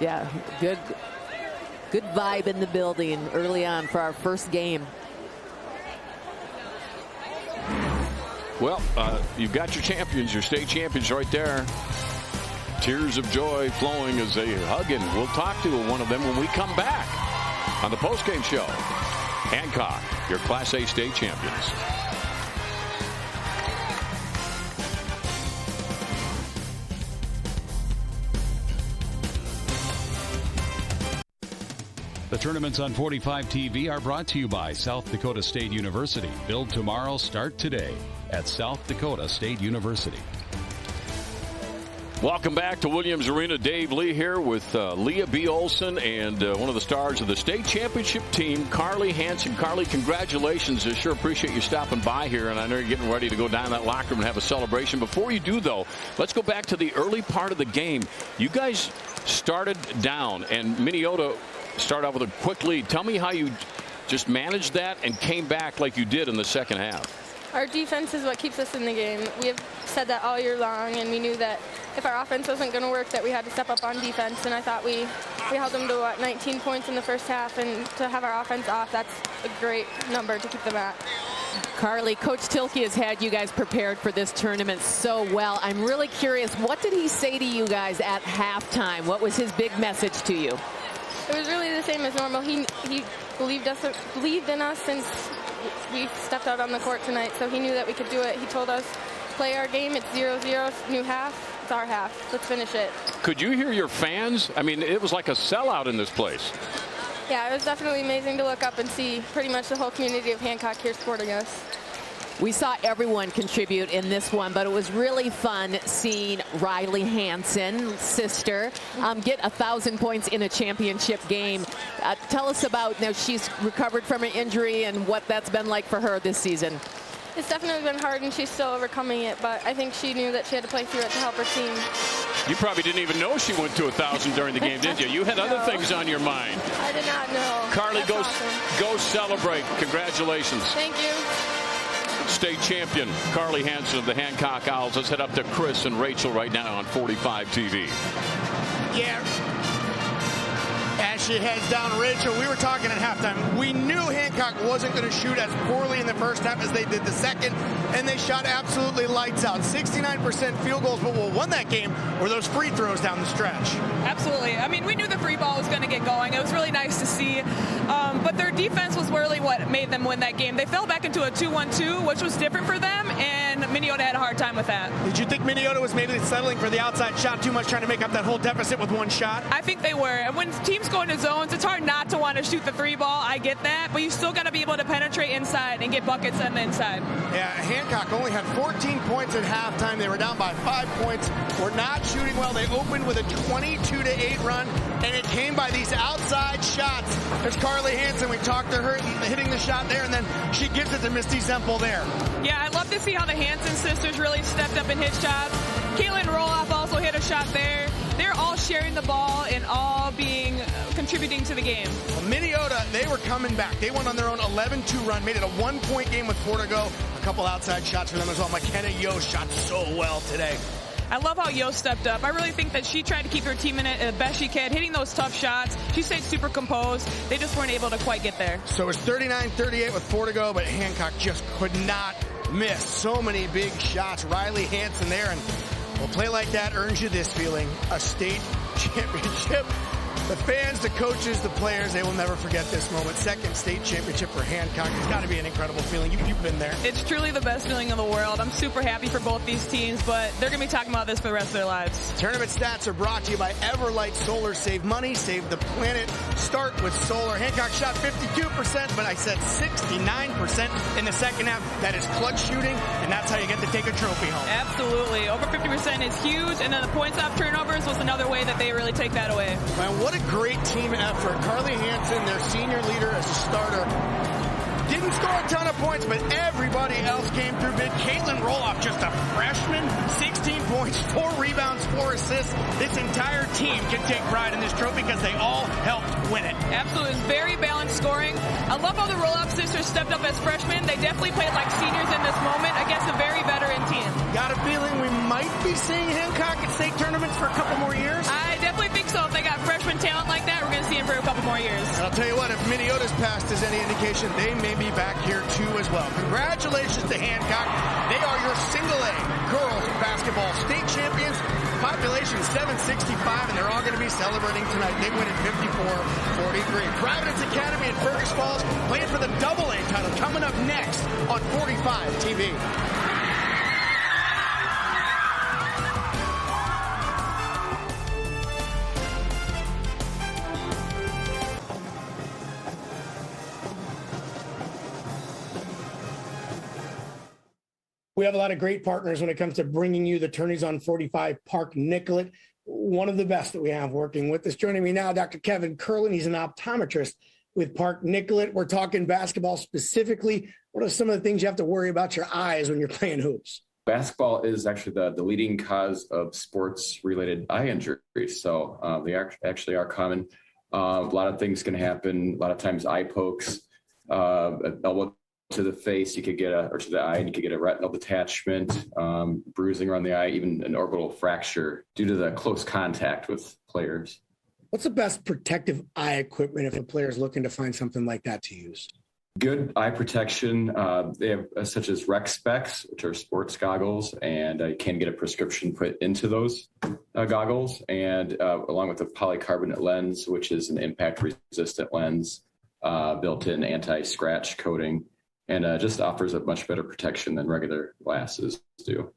F: Yeah, good vibe in the building early on for our first game.
B: Well, you've got your champions, your state champions right there. Tears of joy flowing as they hug, and we'll talk to one of them when we come back on the postgame show. Hancock, your Class A state champions.
A: The tournaments on 45 TV are brought to you by South Dakota State University. Build tomorrow, start today at South Dakota State University.
B: Welcome back to Williams Arena. Dave Lee here with Leah B. Olson and one of the stars of the state championship team, Carly Hansen. Carly, congratulations. I sure appreciate you stopping by here, and I know you're getting ready to go down that locker room and have a celebration. Before you do, though, let's go back to the early part of the game. You guys started down, and Minneota started off with a quick lead. Tell me how you just managed that and came back like you did in the second half.
J: Our defense is what keeps us in the game. We have said that all year long, and we knew that if our offense wasn't going to work, that we had to step up on defense. And I thought we held them to 19 points in the first half, and to have our offense off, that's a great number to keep them at.
F: Carly, Coach Tilke has had you guys prepared for this tournament so well. I'm really curious, what did he say to you guys at halftime? What was his big message to you?
J: It was really the same as normal. He believed in us since we stepped out on the court tonight, so he knew that we could do it. He told us, play our game. It's 0-0, new half. It's our half. Let's finish it.
B: Could you hear your fans? I mean, it was like a sellout in this place.
J: Yeah, it was definitely amazing to look up and see pretty much the whole community of Hancock here supporting us.
F: We saw everyone contribute in this one, but it was really fun seeing Riley Hansen, sister, get 1,000 points in a championship game. Tell us about, now she's recovered from an injury and what that's been like for her this season.
J: It's definitely been hard, and she's still overcoming it, but I think she knew that she had to play through it to help her team.
B: You probably didn't even know she went to 1,000 during the game, did you? You had other things on your mind.
J: I did not know.
B: Carly,
J: That's awesome.
B: Go celebrate. Congratulations.
J: Thank you.
B: State champion Carly Hansen of the Hancock Owls. Let's head up to Chris and Rachel right now on 45 TV.
C: Yeah. As she heads down, Rachel, we were talking at halftime. We knew Hancock wasn't going to shoot as poorly in the first half as they did the second, and they shot absolutely lights out. 69% field goals, but what won that game were those free throws down the stretch.
D: Absolutely. I mean, we knew the free ball was going to get going. It was really nice to see. But their defense was really what made them win that game. They fell back into a 2-1-2, which was different for them, and Minneota had hard time with that.
C: Did you think Minneota was maybe settling for the outside shot too much, trying to make up that whole deficit with one shot?
D: I think they were. And when teams go into zones, it's hard not to want to shoot the three ball. I get that, but you still got to be able to penetrate inside and get buckets on the inside.
C: Yeah, Hancock only had 14 points at halftime. They were down by 5 points. Were not shooting well. They opened with a 22-8 run, and it came by these outside shots. There's Carly Hansen. We talked to her hitting the shot there, and then she gives it to Misty Semple there.
D: Yeah, I love to see how the Hansen sisters really stepped up and hit shots. Caitlin Roloff also hit a shot there. They're all sharing the ball and all contributing to the game.
C: Well, Minneota, they were coming back. They went on their own 11-2 run, made it a 1-point game with 4 to go. A couple outside shots for them as well. McKenna Yo shot so well today.
D: I love how Yo stepped up. I really think that she tried to keep her team in it as best she could, hitting those tough shots. She stayed super composed. They just weren't able to quite get there.
C: So it's 39-38 with 4 to go, but Hancock just could not miss. So many big shots. Riley Hansen there, and well, play like that earns you this feeling, a state championship. The fans, the coaches, the players, they will never forget this moment. Second state championship for Hancock. It's got to be an incredible feeling. You've been there.
D: It's truly the best feeling in the world. I'm super happy for both these teams, but they're going to be talking about this for the rest of their lives.
C: Tournament stats are brought to you by Everlight Solar. Save money, save the planet. Start with solar. Hancock shot 52%, but I said 69% in the second half. That is clutch shooting, and that's how you get to take a trophy home.
D: Absolutely. Over 50% is huge, and then the points off turnovers was another way that they really take that away.
C: Man, what a great team effort. Carly Hansen, their senior leader as a starter, didn't score a ton of points, but everybody else came through big. Caitlin Roloff, just a freshman, 16 points, 4 rebounds, 4 assists. This entire team can take pride in this trophy because they all helped win it.
D: Absolutely. It's very balanced scoring. I love how the Roloff sisters stepped up as freshmen. They definitely played like seniors in this moment against a very veteran team.
C: Got a feeling we might be seeing Hancock at state tournaments for a couple more years?
D: I definitely think so. If they got freshman talent like that, we're going to see him for a couple more years.
C: And I'll tell you what, if Minneota's past is any indication, they may be back here too as well. Congratulations to Hancock. They are your single-A girls basketball state champions. Population 765, and they're all going to be celebrating tonight. They win at 54-43. Providence Academy in Fergus Falls playing for the AA title coming up next on 45 TV. We have a lot of great partners when it comes to bringing you the tourneys on 45. Park Nicollet, one of the best that we have working with us. Joining me now, Dr. Kevin Curlin. He's an optometrist with Park Nicollet. We're talking basketball specifically. What are some of the things you have to worry about your eyes when you're playing hoops?
K: Basketball is actually the leading cause of sports-related eye injuries. So they actually are common. A lot of things can happen. A lot of times eye pokes, elbow to the face, you could get or to the eye, and you could get a retinal detachment, bruising around the eye, even an orbital fracture due to the close contact with players.
C: What's the best protective eye equipment if a player is looking to find something like that to use?
K: Good eye protection. They have such as rec specs, which are sports goggles, and you can get a prescription put into those goggles, and along with a polycarbonate lens, which is an impact-resistant lens, built-in anti-scratch coating, and just offers a much better protection than regular glasses do.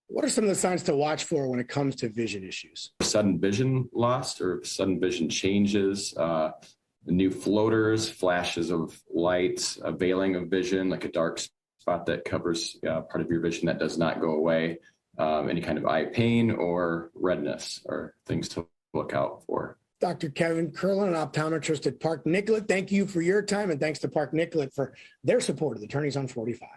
C: What are some of the signs to watch for when it comes to vision issues?
K: Sudden vision loss or sudden vision changes, new floaters, flashes of light, a veiling of vision, like a dark spot that covers part of your vision that does not go away, any kind of eye pain or redness are things to look out for.
C: Dr. Kevin Curlin, an optometrist at Park Nicollet. Thank you for your time, and thanks to Park Nicollet for their support of the Tourneys on 45.